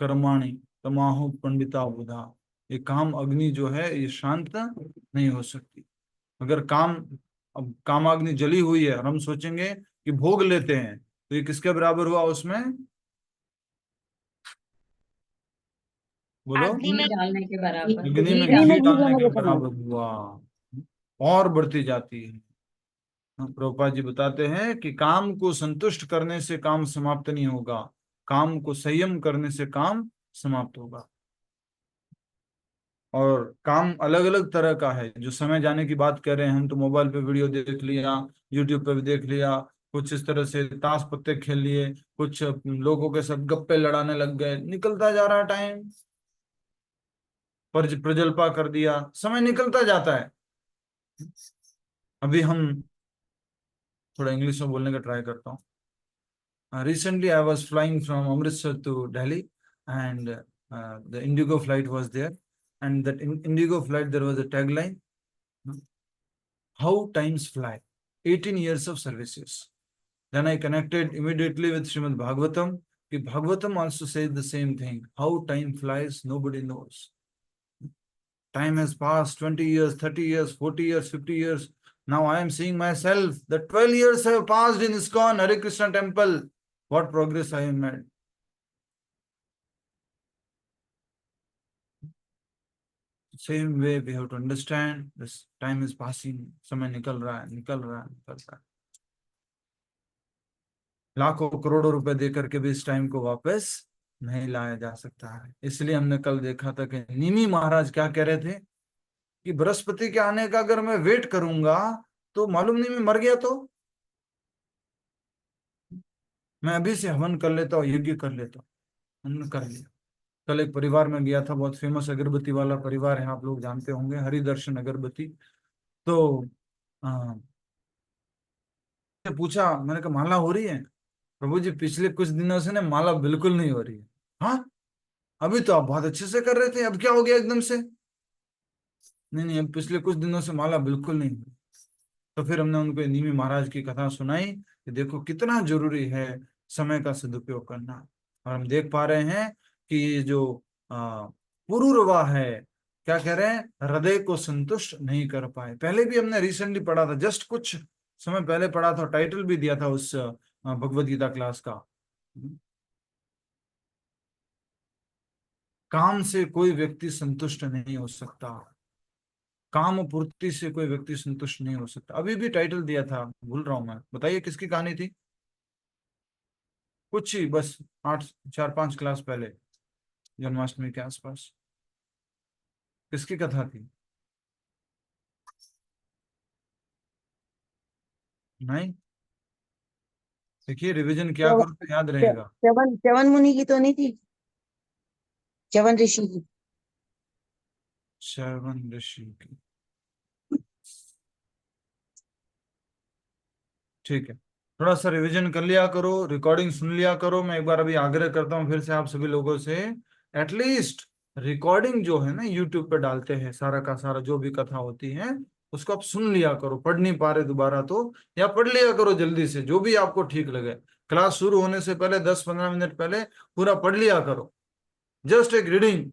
कर्माणि तमाहु पंडिता बुधा। ये काम अग्नि जो है, ये शांत नहीं हो सकती। अगर अब कामाग्नि जली हुई है और हम सोचेंगे कि भोग लेते हैं, तो ये किसके बराबर हुआ उसमें? बोलो। अग्नि घी में डालने के बराबर, अग्नि घी में अग्नि घी में डालने घी डालने देने के के समान। बराबर हुआ। और बढ़ती जाती है। प्रभुपाद जी बताते हैं कि काम को संतुष्ट करने से काम समाप्त नहीं होगा, काम को संयम करने से काम समाप्त होगा। और काम अलग अलग तरह का है। जो समय जाने की बात कर रहे हैं हम, तो मोबाइल पे वीडियो देख लिया, यूट्यूब पे भी देख लिया, कुछ इस तरह से ताश पत्ते खेल लिए, कुछ लोगों के साथ गप्पे लड़ाने लग गए, निकलता जा रहा टाइम। प्रजल्पा कर दिया, समय निकलता जाता है। अभी हम थोड़ा इंग्लिश में बोलने का ट्राई करता हूँ। recently I was flying from Amritsar to Delhi, and the Indigo flight was there, and that Indigo flight there was a tagline, how times fly, 18 years of services. Then I connected immediately with Srimad Bhagavatam. Bhagavatam also says the same thing. How time flies, nobody knows. Time has passed 20 years, 30 years, 40 years, 50 years. Now I am seeing myself. The 12 years have passed in ISKCON, Hare Krishna temple. What progress I have made. Same way we have to understand this time is passing. समय निकल रहा है, निकल रहा है, निकल रहा है. लाखों करोड़ों रुपए दे करके भी इस टाइम को वापस नहीं लाया जा सकता है. इसलिए हमने कल देखा था कि निमी महाराज क्या कह रहे थे कि बृहस्पति के आने का अगर मैं वेट करूंगा तो मालूम नहीं मैं मर गया तो मैं अभी से हवन कर लेता हूँ, यज्ञ कर लेता हूँ. हमने कर लिया. कल एक परिवार में गया था, बहुत फेमस अगरबत्ती वाला परिवार है, आप लोग जानते होंगे, हरिदर्शन अगरबत्ती. तो पूछा, मैंने कहा माला हो रही है? प्रभु जी पिछले कुछ दिनों से ना माला बिल्कुल नहीं हो रही है. हाँ, अभी तो आप बहुत अच्छे से कर रहे थे, अब क्या हो गया एकदम से? नहीं नहीं, अब पिछले कुछ दिनों से माला बिल्कुल नहीं हुई. तो फिर हमने उनको नीमी महाराज की कथा सुनाई कि देखो कितना जरूरी है समय का सदुपयोग करना. और हम देख पा रहे हैं कि ये जो पुरूरवा है, क्या कह रहे हैं, हृदय को संतुष्ट नहीं कर पाए. पहले भी हमने रिसेंटली पढ़ा था, जस्ट कुछ समय पहले पढ़ा था, टाइटल भी दिया था उस भगवद गीता क्लास का. काम से कोई व्यक्ति संतुष्ट नहीं हो सकता, काम पूर्ति से कोई व्यक्ति संतुष्ट नहीं हो सकता. अभी भी टाइटल दिया था, भूल रहा हूं मैं. बताइए किसकी कहानी थी? कुछ ही बस 4-5 क्लास पहले, जन्माष्टमी के आसपास. किसकी कथा थी? नहीं, देखिए रिवीजन क्या करो तो याद रहेगा. च्यवन च्यवन मुनि की तो नहीं थी? च्यवन ऋषि की. श्रवण ऋषि की, ठीक है. थोड़ा सा रिवीजन कर लिया करो, रिकॉर्डिंग सुन लिया करो. मैं एक बार अभी आग्रह करता हूँ फिर से आप सभी लोगों से, एटलीस्ट रिकॉर्डिंग जो है ना यूट्यूब पे डालते हैं, सारा का सारा जो भी कथा होती है उसको आप सुन लिया करो. पढ़ नहीं पा रहे दोबारा तो, या पढ़ लिया करो जल्दी से, जो भी आपको ठीक लगे. क्लास शुरू होने से पहले 10-15 मिनट पहले पूरा पढ़ लिया करो. जस्ट एक रीडिंग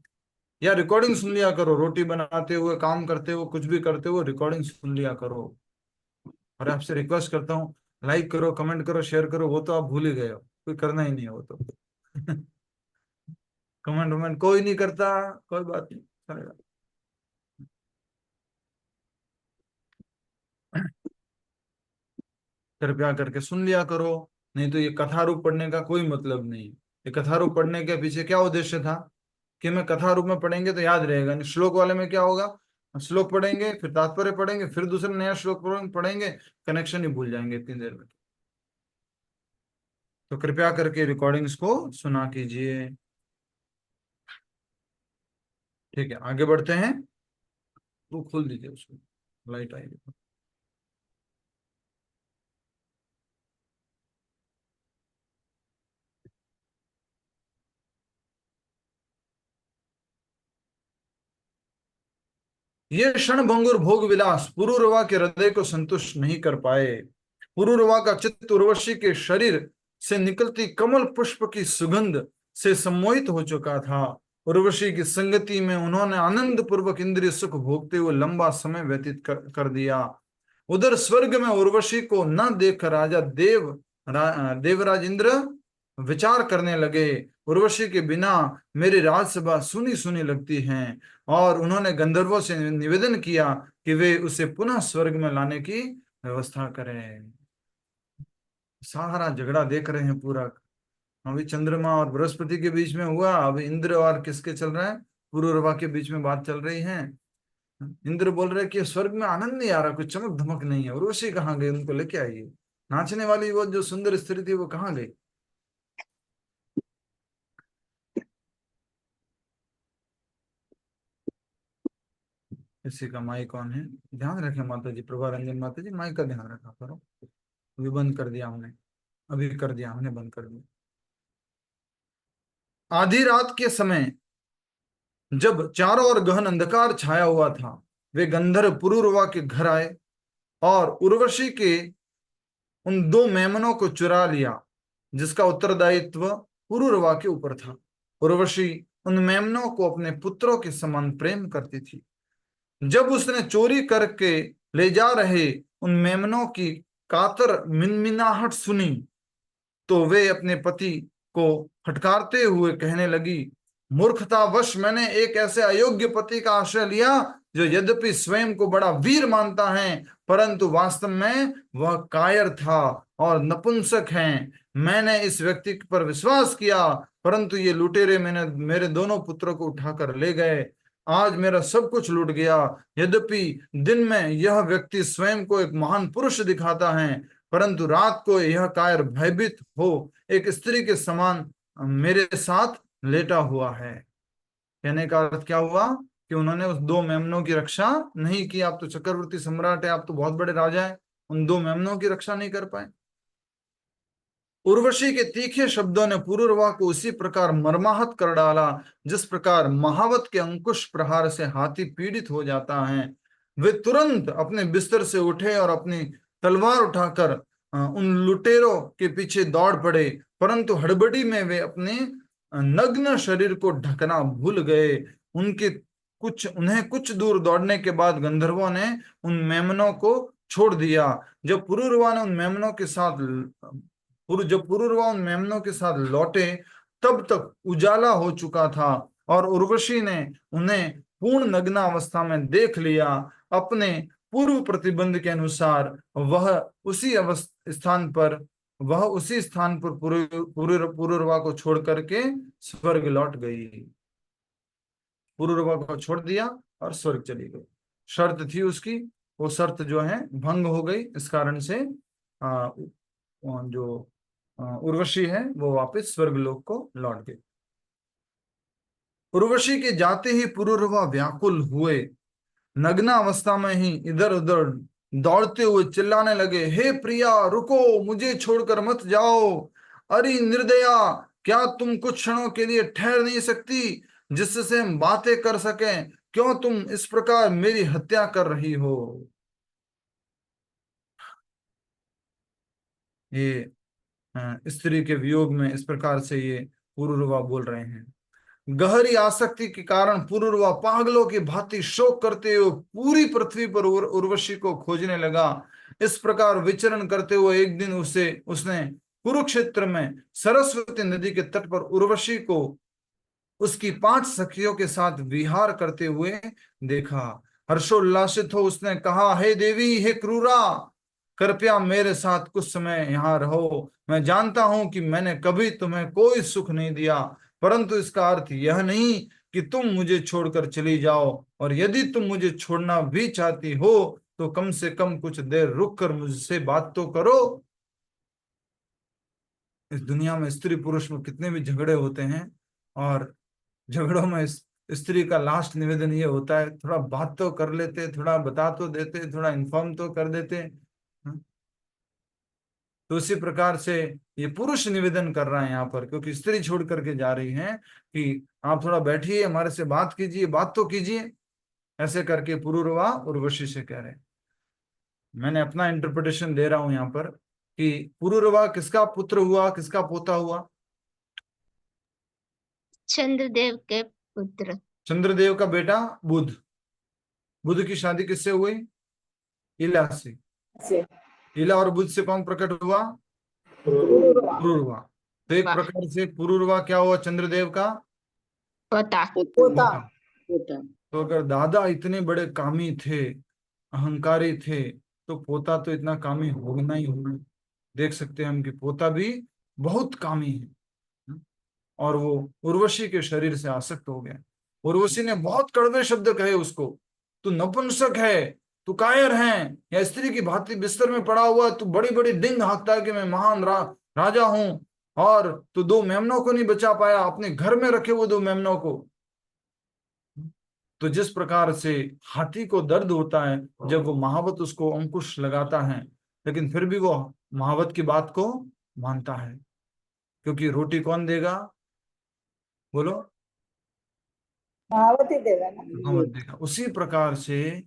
या रिकॉर्डिंग सुन लिया करो. रोटी बनाते हुए, काम करते हुए, कुछ भी करते हुए रिकॉर्डिंग सुन लिया करो. और आपसे रिक्वेस्ट करता हूँ, लाइक करो, कमेंट करो, शेयर करो. वो तो आप भूल ही गए हो, कोई करना ही नहीं है वो तो. कमेंट वमेंट कोई नहीं करता, कोई बात नहीं, चलेगा. कृपया करके सुन लिया करो. नहीं तो ये कथा रूप पढ़ने का कोई मतलब नहीं. ये कथा रूप पढ़ने के पीछे क्या उद्देश्य था कि मैं कथा रूप में पढ़ेंगे तो याद रहेगा. नहीं, श्लोक वाले में क्या होगा, श्लोक पढ़ेंगे, फिर तात्पर्य पढ़ेंगे, फिर दूसरा नया श्लोक पढ़ेंगे, कनेक्शन ही भूल जाएंगे इतनी देर में. तो कृपया करके रिकॉर्डिंग्स को सुना कीजिए. ठीक है, आगे बढ़ते हैं. वो खोल दीजिए उसको, लाइट आएगी. ये क्षण भंगुर भोग विलास पुरूरवा के हृदय को संतुष्ट नहीं कर पाए. पुरूरवा का चित्त उर्वशी के शरीर से निकलती कमल पुष्प की सुगंध से सम्मोहित हो चुका था. उर्वशी की संगति में उन्होंने आनंद पूर्वक इंद्रिय सुख भोगते हुए लंबा समय व्यतीत कर दिया. उधर स्वर्ग में उर्वशी को न देख राजा देवराज इंद्र विचार करने लगे, उर्वशी के बिना मेरी राजसभा सुनी सुनी लगती है. और उन्होंने गंधर्वों से निवेदन किया कि वे उसे पुनः स्वर्ग में लाने की व्यवस्था करें. सारा झगड़ा देख रहे हैं पूरा. अभी चंद्रमा और बृहस्पति के बीच में हुआ, अभी इंद्र और किसके चल रहा है, पुरूरवा के बीच में बात चल रही है. इंद्र बोल रहे कि स्वर्ग में आनंद नहीं आ रहा, कुछ चमक धमक नहीं है. उर्वशी कहाँ गई, उनको लेके आइए. नाचने वाली वो जो सुंदर स्त्री थी वो कहाँ गई? इसी का माई कौन है, ध्यान रखें माता जी, प्रभा रंजन माता जी, माई का ध्यान रखा करो. अभी बंद कर दिया हमने. अभी कर दिया हमने, बंद कर दिया। आधी रात के समय जब चारों ओर गहन अंधकार छाया हुआ था, वे गंधर्व पुरूरवा के घर आए और उर्वशी के उन दो मेमनों को चुरा लिया जिसका उत्तरदायित्व पुरूरवा के ऊपर था। उर्वशी उन मेमनों को अपने पुत्रों के समान प्रेम करती थी। जब उसने चोरी करके ले जा रहे उन मेमनों की कातर मिनमिनाहट सुनी तो वे अपने पति को फटकारते हुए कहने लगी, मूर्खतावश मैंने एक ऐसे अयोग्य पति का आश्रय लिया जो यद्यपि स्वयं को बड़ा वीर मानता है परंतु वास्तव में वह कायर था और नपुंसक है। मैंने इस व्यक्ति पर विश्वास किया परंतु ये लुटेरे मैंने मेरे दोनों पुत्रों को उठाकर ले गए। आज मेरा सब कुछ लूट गया। यद्यपि दिन में यह व्यक्ति स्वयं को एक महान पुरुष दिखाता है परंतु रात को यह कायर भयभीत हो एक स्त्री के समान मेरे साथ लेटा हुआ है। कहने का अर्थ क्या हुआ कि उन्होंने उस दो मेमनों की रक्षा नहीं की। आप तो चक्रवर्ती सम्राट है, आप तो बहुत बड़े राजा हैं, उन दो मेमनों की रक्षा नहीं कर पाए। उर्वशी के तीखे शब्दों ने पुरूरवा को उसी प्रकार मर्माहत कर डाला जिस प्रकार महावत के अंकुश प्रहार से हाथी पीड़ित हो जाता है। वे तुरंत अपने बिस्तर से उठे और अपनी तलवार उठाकर उन लुटेरों के पीछे दौड़ पड़े परंतु हड़बड़ी में वे अपने नग्न शरीर को ढकना भूल गए। उन्हें कुछ दूर दौड़ने के बाद गंधर्वों ने उन मेमनों को छोड़ दिया। जब पुरूरवा उन मेमनों के साथ लौटे तब तक उजाला हो चुका था और उर्वशी ने उन्हें पूर्ण नग्नावस्था में देख लिया। अपने पूर्व प्रतिबंध के अनुसार वह उसी स्थान पर पुरूरवा को छोड़ करके स्वर्ग लौट गई। पुरूरवा को छोड़ दिया और स्वर्ग चली गई। शर्त थी उसकी, वो शर्त जो है भंग हो गई। इस कारण से जो उर्वशी है वो वापस स्वर्गलोक को लौट गई। उर्वशी के जाते ही पुरूरवा व्याकुल हुए, नग्न अवस्था में ही इधर उधर दौड़ते हुए चिल्लाने लगे, हे प्रिया रुको, मुझे छोड़कर मत जाओ। अरे निर्दया, क्या तुम कुछ क्षणों के लिए ठहर नहीं सकती जिससे हम बातें कर सकें? क्यों तुम इस प्रकार मेरी हत्या कर रही हो? ये स्त्री के वियोग में इस प्रकार से ये पुरूरवा बोल रहे हैं। गहरी आसक्ति के कारण पुरूरवा पागलों की भांति शोक करते हुए पूरी पृथ्वी पर उर्वशी को खोजने लगा। इस प्रकार विचरण करते हुए एक दिन उसने कुरुक्षेत्र में सरस्वती नदी के तट पर उर्वशी को उसकी 5 सखियों के साथ विहार करते हुए देखा। हर्षोल्लासित हो उसने कहा, हे देवी, हे क्रूरा, कृपया मेरे साथ कुछ समय यहाँ रहो। मैं जानता हूं कि मैंने कभी तुम्हें कोई सुख नहीं दिया परंतु इसका अर्थ यह नहीं कि तुम मुझे छोड़कर चली जाओ, और यदि तुम मुझे छोड़ना भी चाहती हो तो कम से कम कुछ देर रुक कर मुझसे बात तो करो। इस दुनिया में स्त्री पुरुष में कितने भी झगड़े होते हैं और झगड़ों में स्त्री का लास्ट निवेदन ये होता है, थोड़ा बात तो कर लेते, थोड़ा बता तो देते, थोड़ा इन्फॉर्म तो कर देते। तो उसी प्रकार से ये पुरुष निवेदन कर रहा है यहाँ पर, क्योंकि स्त्री छोड़ करके जा रही है कि आप थोड़ा बैठिए, हमारे से बात कीजिए, बात तो कीजिए। ऐसे करके पुरूरवा उर्वशी से कह रहे हैं। मैंने अपना इंटरप्रिटेशन दे रहा हूं यहाँ पर कि पुरूरवा किसका पुत्र हुआ, किसका पोता हुआ? चंद्रदेव के पुत्र। चंद्रदेव का बेटा बुध। बुध की शादी किससे हुई? इला से। इला और बुध से कौन प्रकट हुआ? पुरूरवा। तो एक प्रकार से पुरूरवा क्या हुआ? चंद्रदेव का पोता। तो अगर दादा इतने बड़े कामी थे, अहंकारी थे, तो पोता तो इतना कामी होना ही होना। देख सकते हैं हम कि पोता भी बहुत कामी है और वो उर्वशी के शरीर से आसक्त हो गया। उर्वशी ने बहुत कड़वे शब्द कहे उसको, तू नपुंसक है, तू कायर है, या स्त्री की भांति बिस्तर में पड़ा हुआ तू बड़ी बड़ी डिंग हाँकता है कि मैं महान राजा हूं, और तू 2 मेमनों को नहीं बचा पाया, अपने घर में रखे वो 2 मेमनों को। तो जिस प्रकार से हाथी को दर्द होता है जब वो महावत उसको अंकुश लगाता है, लेकिन फिर भी वो महावत की बात को मानता है, क्योंकि रोटी कौन देगा, बोलो, महावती देगा ना। भगवत देगा। उसी प्रकार से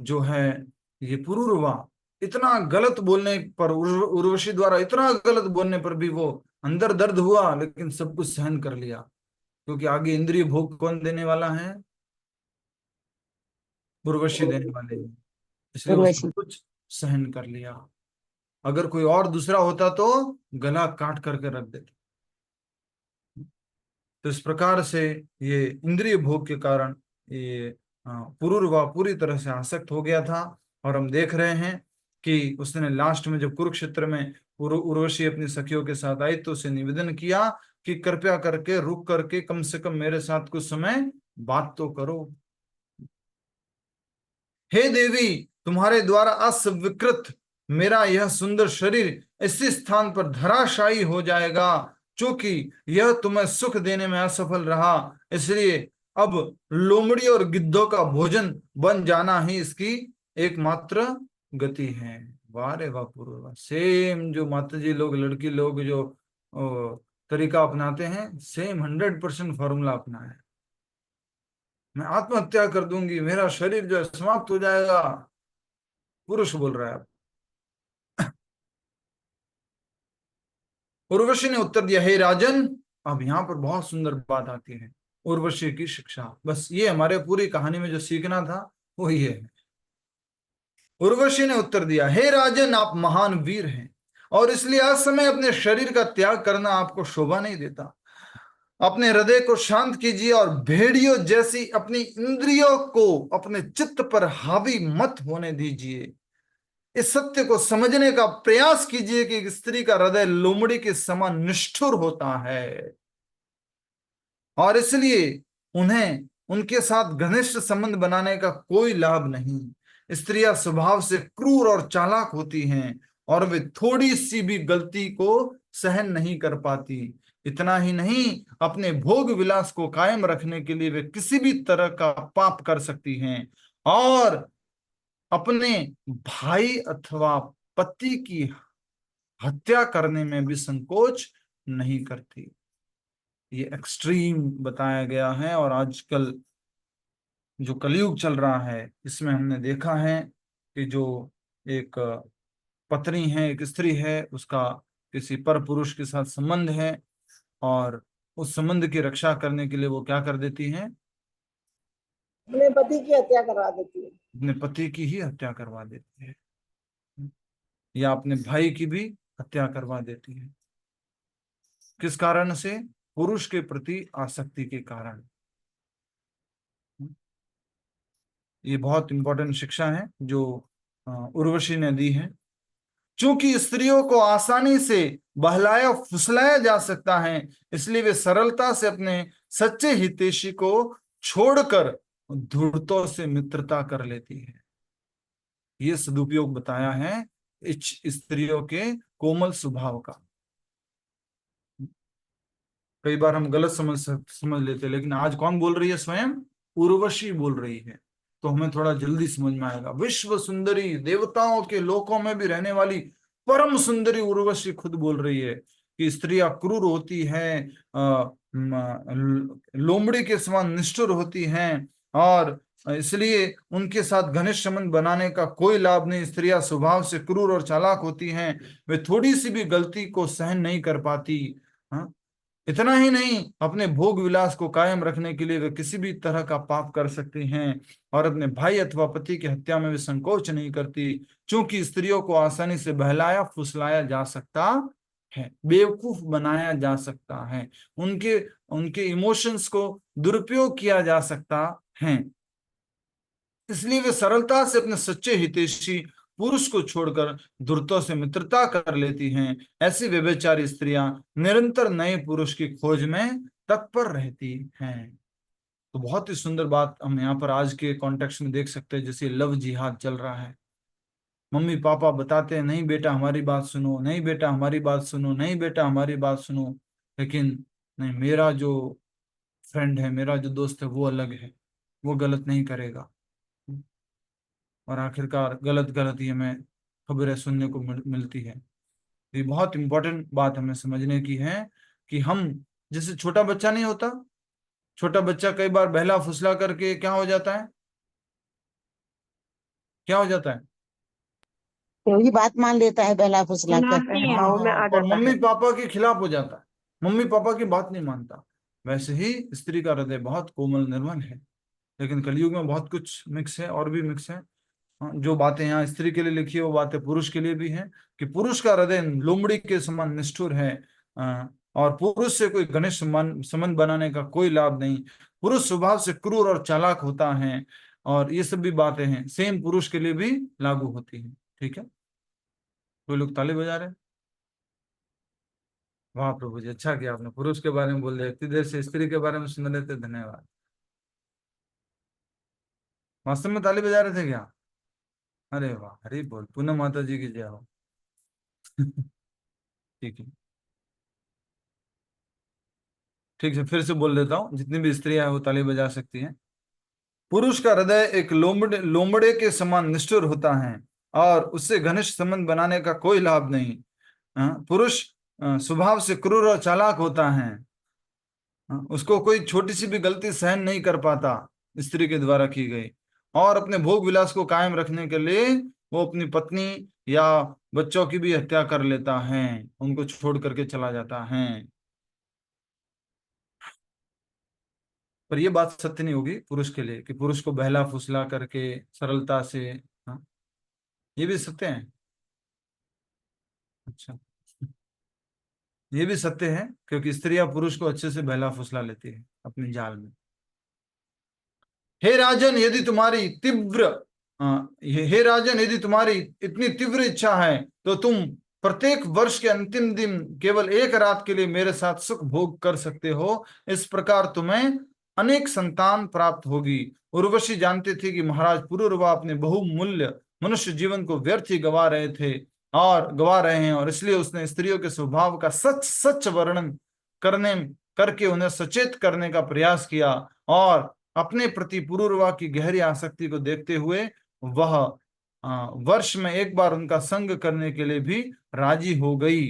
जो है ये पुरूरवा, इतना गलत बोलने पर, उर्वशी द्वारा इतना गलत बोलने पर भी वो अंदर दर्द हुआ लेकिन सब कुछ सहन कर लिया, क्योंकि आगे इंद्रिय भोग कौन देने वाला है, उर्वशी देने वाले हैं, इसलिए वो सब उर्वशी। कुछ सहन कर लिया। अगर कोई और दूसरा होता तो गला काट करके रख देता। तो इस प्रकार से ये इंद्रिय भोग के कारण ये पुरूरवा पूरी तरह से आसक्त हो गया था। और हम देख रहे हैं कि उसने लास्ट में जब कुरुक्षेत्र में उर्वशी अपनी सखियों के साथ आई तो उसे निवेदन किया कि कृपया करके रुक करके कम से कम मेरे साथ कुछ समय बात तो करो। हे देवी, तुम्हारे द्वारा अस्वीकृत मेरा यह सुंदर शरीर इसी स्थान पर धराशायी हो जाएगा, क्योंकि यह तुम्हें सुख देने में असफल रहा, इसलिए अब लोमड़ी और गिद्धों का भोजन बन जाना ही इसकी एकमात्र गति है। वाह रे वाह, पूर्वा सेम जो माता जी लोग, लड़की लोग जो तरीका अपनाते हैं, सेम 100% फॉर्मूला अपना है। मैं आत्महत्या कर दूंगी, मेरा शरीर जो है समाप्त हो जाएगा, पुरुष बोल रहा है। उर्वशी ने उत्तर दिया, हे राजन, अब यहाँ पर बहुत सुंदर बात आती है, उर्वशी की शिक्षा। बस ये हमारे पूरी कहानी में जो सीखना था वो ये है। उर्वशी ने उत्तर दिया, हे राजन, आप महान वीर हैं और इसलिए असमय अपने शरीर का त्याग करना आपको शोभा नहीं देता। अपने हृदय को शांत कीजिए और भेड़ियों जैसी अपनी इंद्रियों को अपने चित्त पर हावी मत होने दीजिए। इस सत्य को समझने का प्रयास कीजिए कि एक स्त्री का हृदय लोमड़ी के समान निष्ठुर होता है और इसलिए उन्हें उनके साथ घनिष्ठ संबंध बनाने का कोई लाभ नहीं। स्त्रियां स्वभाव से क्रूर और चालाक होती हैं और वे थोड़ी सी भी गलती को सहन नहीं कर पाती। इतना ही नहीं, अपने भोग विलास को कायम रखने के लिए वे किसी भी तरह का पाप कर सकती हैं और अपने भाई अथवा पति की हत्या करने में भी संकोच नहीं करती। ये एक्सट्रीम बताया गया है। और आजकल जो कलयुग चल रहा है इसमें हमने देखा है कि जो एक पत्नी है, एक स्त्री है, उसका किसी पर पुरुष के साथ संबंध है और उस संबंध की रक्षा करने के लिए वो क्या कर देती है, अपने पति की हत्या करवा देती है। अपने पति की ही हत्या करवा देती है या अपने भाई की भी हत्या करवा देती है। किस कारण से? पुरुष के प्रति आसक्ति के कारण। ये बहुत इंपॉर्टेंट शिक्षा है जो उर्वशी ने दी है। चूंकि स्त्रियों को आसानी से बहलाया फुसलाया जा सकता है, इसलिए वे सरलता से अपने सच्चे हितैषी को छोड़कर धूर्तों से मित्रता कर लेती है। ये सदुपयोग बताया है इस स्त्रियों के कोमल स्वभाव का। कई बार हम गलत समझ लेते, लेकिन आज कौन बोल रही है? स्वयं उर्वशी बोल रही है, तो हमें थोड़ा जल्दी समझ में आएगा। विश्व सुंदरी, देवताओं के लोकों में भी रहने वाली परम सुंदरी उर्वशी खुद बोल रही है कि स्त्रियां क्रूर होती हैं, लोमड़ी के समान निष्ठुर होती हैं और इसलिए उनके साथ घनिष्ठ संबंध बनाने का कोई लाभ नहीं। स्त्रियां स्वभाव से क्रूर और चालाक होती हैं, वे थोड़ी सी भी गलती को सहन नहीं कर पाती। हाँ, इतना ही नहीं, अपने भोग विलास को कायम रखने के लिए वे किसी भी तरह का पाप कर सकती हैं और अपने भाई अथवा पति की हत्या में भी संकोच नहीं करती, क्योंकि स्त्रियों को आसानी से बहलाया फुसलाया जा सकता है, बेवकूफ बनाया जा सकता है, उनके उनके इमोशंस को दुरुपयोग किया जा सकता है। इसलिए वे सरलता से अपने सच्चे हितैषी पुरुष को छोड़कर धूर्तों से मित्रता कर लेती हैं। ऐसी व्यभिचारी स्त्रियां निरंतर नए पुरुष की खोज में तत्पर रहती हैं। तो बहुत ही सुंदर बात हम यहाँ पर आज के कॉन्टेक्स्ट में देख सकते हैं। जैसे लव जिहाद चल रहा है, मम्मी पापा बताते हैं नहीं बेटा हमारी बात सुनो, नहीं बेटा हमारी बात सुनो, नहीं बेटा हमारी बात सुनो, लेकिन नहीं, मेरा जो फ्रेंड है, मेरा जो दोस्त है वो अलग है, वो गलत नहीं करेगा। और आखिरकार गलत गलत ही हमें खबरें सुनने को मिलती है। ये बहुत इंपॉर्टेंट बात हमें समझने की है कि हम, जैसे छोटा बच्चा नहीं होता, छोटा बच्चा कई बार बहला फुसला करके क्या हो जाता है, क्या हो जाता है? तो वही बात मान लेता है बहला फुसला कर। हाँ हाँ, और मम्मी पापा के खिलाफ हो जाता है, मम्मी पापा की बात नहीं मानता। वैसे ही स्त्री का हृदय बहुत कोमल निर्मल है, लेकिन कलयुग में बहुत कुछ मिक्स है, और भी मिक्स है। हाँ, जो बातें यहाँ स्त्री के लिए लिखी है वो बातें पुरुष के लिए भी हैं, कि पुरुष का हृदय लोमड़ी के समान निष्ठुर है, और पुरुष से कोई घनिष्ठ संबंध बनाने का कोई लाभ नहीं। पुरुष स्वभाव से क्रूर और चालाक होता है, और ये सब भी बातें हैं, सेम पुरुष के लिए भी लागू होती है। ठीक है, कोई लोग ताली बजा रहे हैं। वाह प्रभु जी, अच्छा किया आपने पुरुष के बारे में बोल दिया, इतनी देर से स्त्री के बारे में सुन रहे थे, धन्यवाद। वास्तव में ताली बजा रहे थे क्या? अरे वाह, हरी बोल, पूनम माता जी की जय हो। ठीक है, ठीक है, फिर से बोल देता हूँ, जितनी भी स्त्रियां हैं वो ताली बजा सकती हैं। पुरुष का हृदय एक लोमड़े के समान निष्ठुर होता है, और उससे घनिष्ठ संबंध बनाने का कोई लाभ नहीं। पुरुष स्वभाव से क्रूर और चालाक होता है। उसको कोई छोटी सी भी गलती सहन नहीं कर पाता स्त्री के द्वारा की गई, और अपने भोग विलास को कायम रखने के लिए वो अपनी पत्नी या बच्चों की भी हत्या कर लेता है, उनको छोड़ करके चला जाता है। पर ये बात सत्य नहीं होगी पुरुष के लिए, कि पुरुष को बहला फुसला करके सरलता से। हाँ, ये भी सत्य है। अच्छा, ये भी सत्य है, क्योंकि स्त्रियां पुरुष को अच्छे से बहला फुसला लेती है अपने जाल में। हे राजन, यदि तुम्हारी तीव्र हे राजन, यदि तुम्हारी इतनी तीव्र इच्छा है तो तुम प्रत्येक वर्ष के अंतिम दिन केवल एक रात के लिए मेरे साथ सुख भोग कर सकते हो। इस प्रकार तुम्हें अनेक संतान प्राप्त होगी। उर्वशी जानती थी कि महाराज पुरुरवा अपने बहुमूल्य मनुष्य जीवन को व्यर्थ ही गवा रहे हैं, और इसलिए उसने स्त्रियों के स्वभाव का सच सच वर्णन करके उन्हें सचेत करने का प्रयास किया, और अपने प्रति पुरुरवा की गहरी आसक्ति को देखते हुए वह वर्ष में एक बार उनका संग करने के लिए भी राजी हो गई।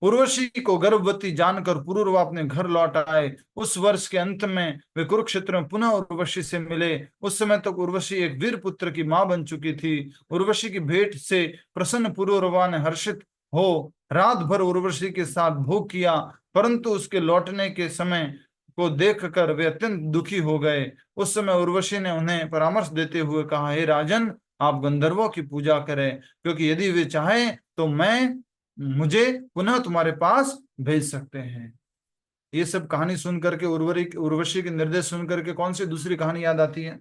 उर्वशी को गर्भवती जानकर पुरुरवा अपने घर लौट आए। उस वर्ष के अंत में वे कुरुक्षेत्र में पुनः उर्वशी से मिले। उस समय तक उर्वशी एक वीर पुत्र की मां बन चुकी थी। उर्वशी की भेंट से प्रसन्न पुरुरवा ने हर्षित हो रात भर उर्वशी के साथ भोग किया, परंतु उसके लौटने के समय को देखकर वे अत्यंत दुखी हो गए। उस समय उर्वशी ने उन्हें परामर्श देते हुए कहा, हे राजन, आप गंधर्वों की पूजा करें, क्योंकि यदि वे चाहें तो मुझे पुनः तुम्हारे पास भेज सकते हैं। ये सब कहानी सुन करके, उर्वशी के निर्देश सुन करके कौन सी दूसरी कहानी याद आती है?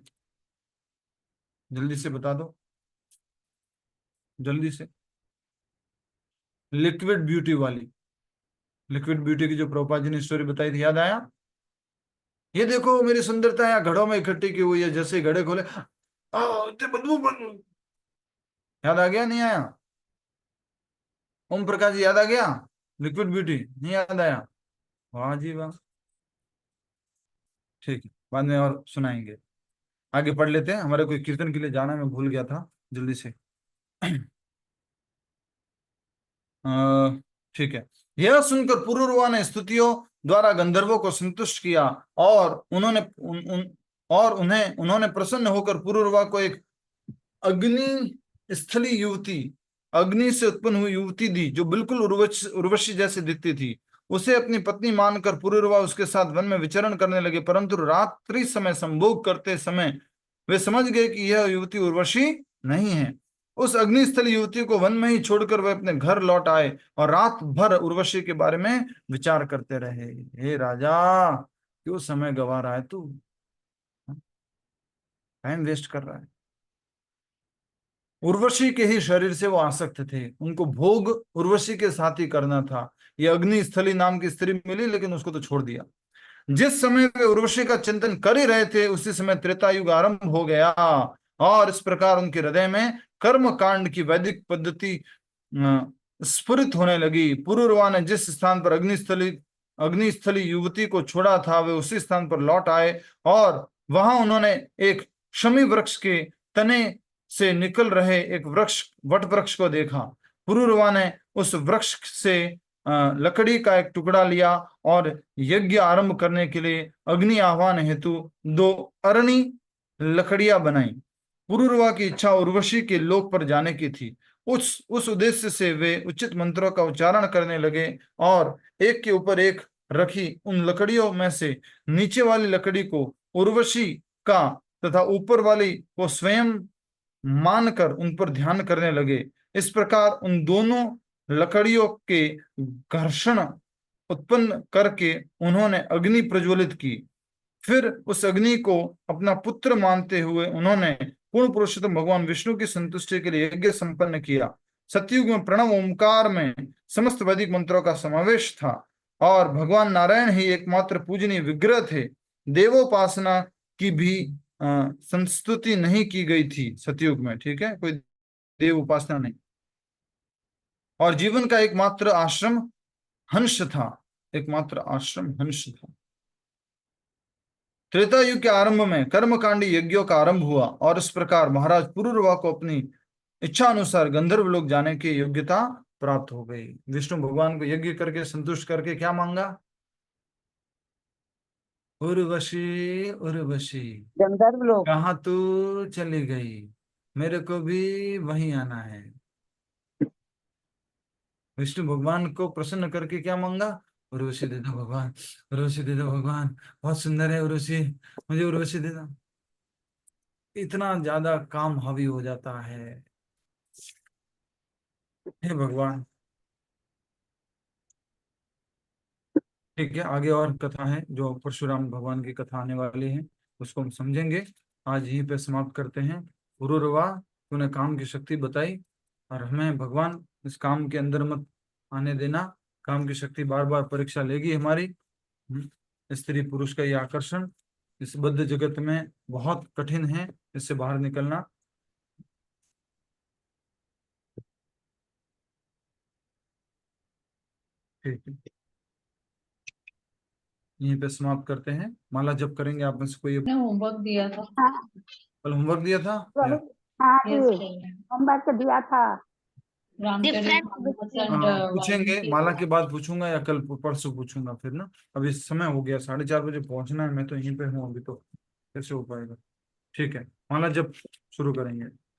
जल्दी से बता दो, जल्दी से। लिक्विड ब्यूटी वाली, लिक्विड ब्यूटी की जो प्रभुपाद जी ने स्टोरी बताई थी, याद आया? ये देखो मेरी सुंदरता यहाँ घड़ों में इकट्ठी की हुई है, जैसे ही घड़े खोले बदबू बदबू। याद आ गया, नहीं आया? ओम प्रकाश जी, याद आ गया? लिक्विड ब्यूटी नहीं याद आया? वाह जी वाह, ठीक है, बाद में और सुनाएंगे। आगे पढ़ लेते हैं, हमारे कोई कीर्तन के लिए जाना, मैं भूल गया था, जल्दी से। ठीक है। यह सुनकर पुरुरवा ने स्तुतियों द्वारा गंधर्वों को संतुष्ट किया, और उन्होंने प्रसन्न होकर पुरुरवा को एक अग्नि स्थली युवती, अग्नि से उत्पन्न हुई युवती दी, जो बिल्कुल उर्वशी जैसे दिखती थी। उसे अपनी पत्नी मानकर पुरुरवा उसके साथ वन में विचरण करने लगे, परंतु रात्रि समय संभोग करते समय वे समझ गए कि यह युवती उर्वशी नहीं है। उस अग्निस्थल युवती को वन में ही छोड़कर वे अपने घर लौट आए, और रात भर उर्वशी के बारे में विचार करते रहे। हे राजा, क्यों समय गवा रहा है तू? टाइम वेस्ट कर रहा है। उर्वशी के ही शरीर से वो आसक्त थे, उनको भोग उर्वशी के साथ ही करना था। ये अग्निस्थली नाम की स्त्री मिली, लेकिन उसको तो छोड़ दिया। जिस समय वे उर्वशी का चिंतन कर ही रहे थे, उसी समय त्रेता युग आरंभ हो गया, और इस प्रकार उनके हृदय में कर्म कांड की वैदिक पद्धति स्फुरित होने लगी। पुरुरवा ने जिस स्थान पर अग्निस्थली युवती को छोड़ा था, वे उसी स्थान पर लौट आए, और वहां उन्होंने एक शमी वृक्ष के तने से निकल रहे एक वट वृक्ष को देखा। पुरुरवा ने उस वृक्ष से लकड़ी का एक टुकड़ा लिया और यज्ञ आरंभ करने के लिए अग्नि आह्वान हेतु 2 अरणी लकड़ियां बनाई। पुरुरवा की इच्छा उर्वशी के लोक पर जाने की थी। उस उद्देश्य से वे उचित मंत्रों का उच्चारण करने लगे और एक के ऊपर एक रखी उन लकड़ियों में से नीचे वाली लकड़ी को उर्वशी का तथा ऊपर वाली को स्वयं मानकर उन पर ध्यान करने लगे। इस प्रकार उन दोनों लकड़ियों के घर्षण उत्पन्न करके उन्होंने अग्नि प्रज्वलित की। फिर उस अग्नि को अपना पुत्र मानते हुए उन्होंने पूर्ण पुरुषोत्तम भगवान विष्णु की संतुष्टि के लिए यज्ञ संपन्न किया। सतयुग में प्रणव ओंकार में समस्त वैदिक मंत्रों का समावेश था और भगवान नारायण ही एकमात्र पूजनीय विग्रह थे। देवोपासना की भी संस्तुति नहीं की गई थी सतयुग में, ठीक है, कोई देव उपासना नहीं। और जीवन का एकमात्र आश्रम हंस था, एकमात्र आश्रम हंस था। त्रेता युग के आरंभ में कर्मकांडी यज्ञों का आरंभ हुआ और इस प्रकार महाराज पुरुरवा को अपनी इच्छा अनुसार गंधर्व लोक जाने की योग्यता प्राप्त हो गई। विष्णु भगवान को यज्ञ करके संतुष्ट करके क्या मांगा? उर्वशी उर्वशी गंधर्व लोग। कहाँ तू चली गई, मेरे को भी वहीं आना है। विष्णु भगवान को प्रसन्न करके क्या मांगा? उर्वशी दे दो भगवान, उर्वशी दे दो भगवान, बहुत सुंदर है उर्वशी, मुझे उर्वशी दे दो। इतना ज्यादा काम हावी हो जाता है, हे भगवान। ठीक है, आगे और कथा है जो परशुराम भगवान की कथा आने वाली है, उसको हम समझेंगे। आज यहीं पे समाप्त करते हैं। पुरुरवा, तूने काम की शक्ति बताई और हमें भगवान इस काम के अंदर मत आने देना। काम की शक्ति बार बार परीक्षा लेगी हमारी। स्त्री पुरुष का ये आकर्षण इस बद्ध जगत में बहुत कठिन है, इससे बाहर निकलना। ठीक है, यहीं पे समाप्त करते हैं। माला जप करेंगे। आप में से कोई ने होमवर्क दिया था। कल होमवर्क दिया था? हाँ Yes, जी, होमवर्क दिया था। रामचरित Different and पूछेंगे, वाल्मीकि। माला के बाद पूछूंगा या कल परसों पूछूंगा फिर ना। अभी समय हो गया, 4:30 बजे पहुंचना है। मैं तो यहीं पे हूँ अभी, तो कैसे हो पाएगा? ठीक है, माला जब शुरू करेंगे।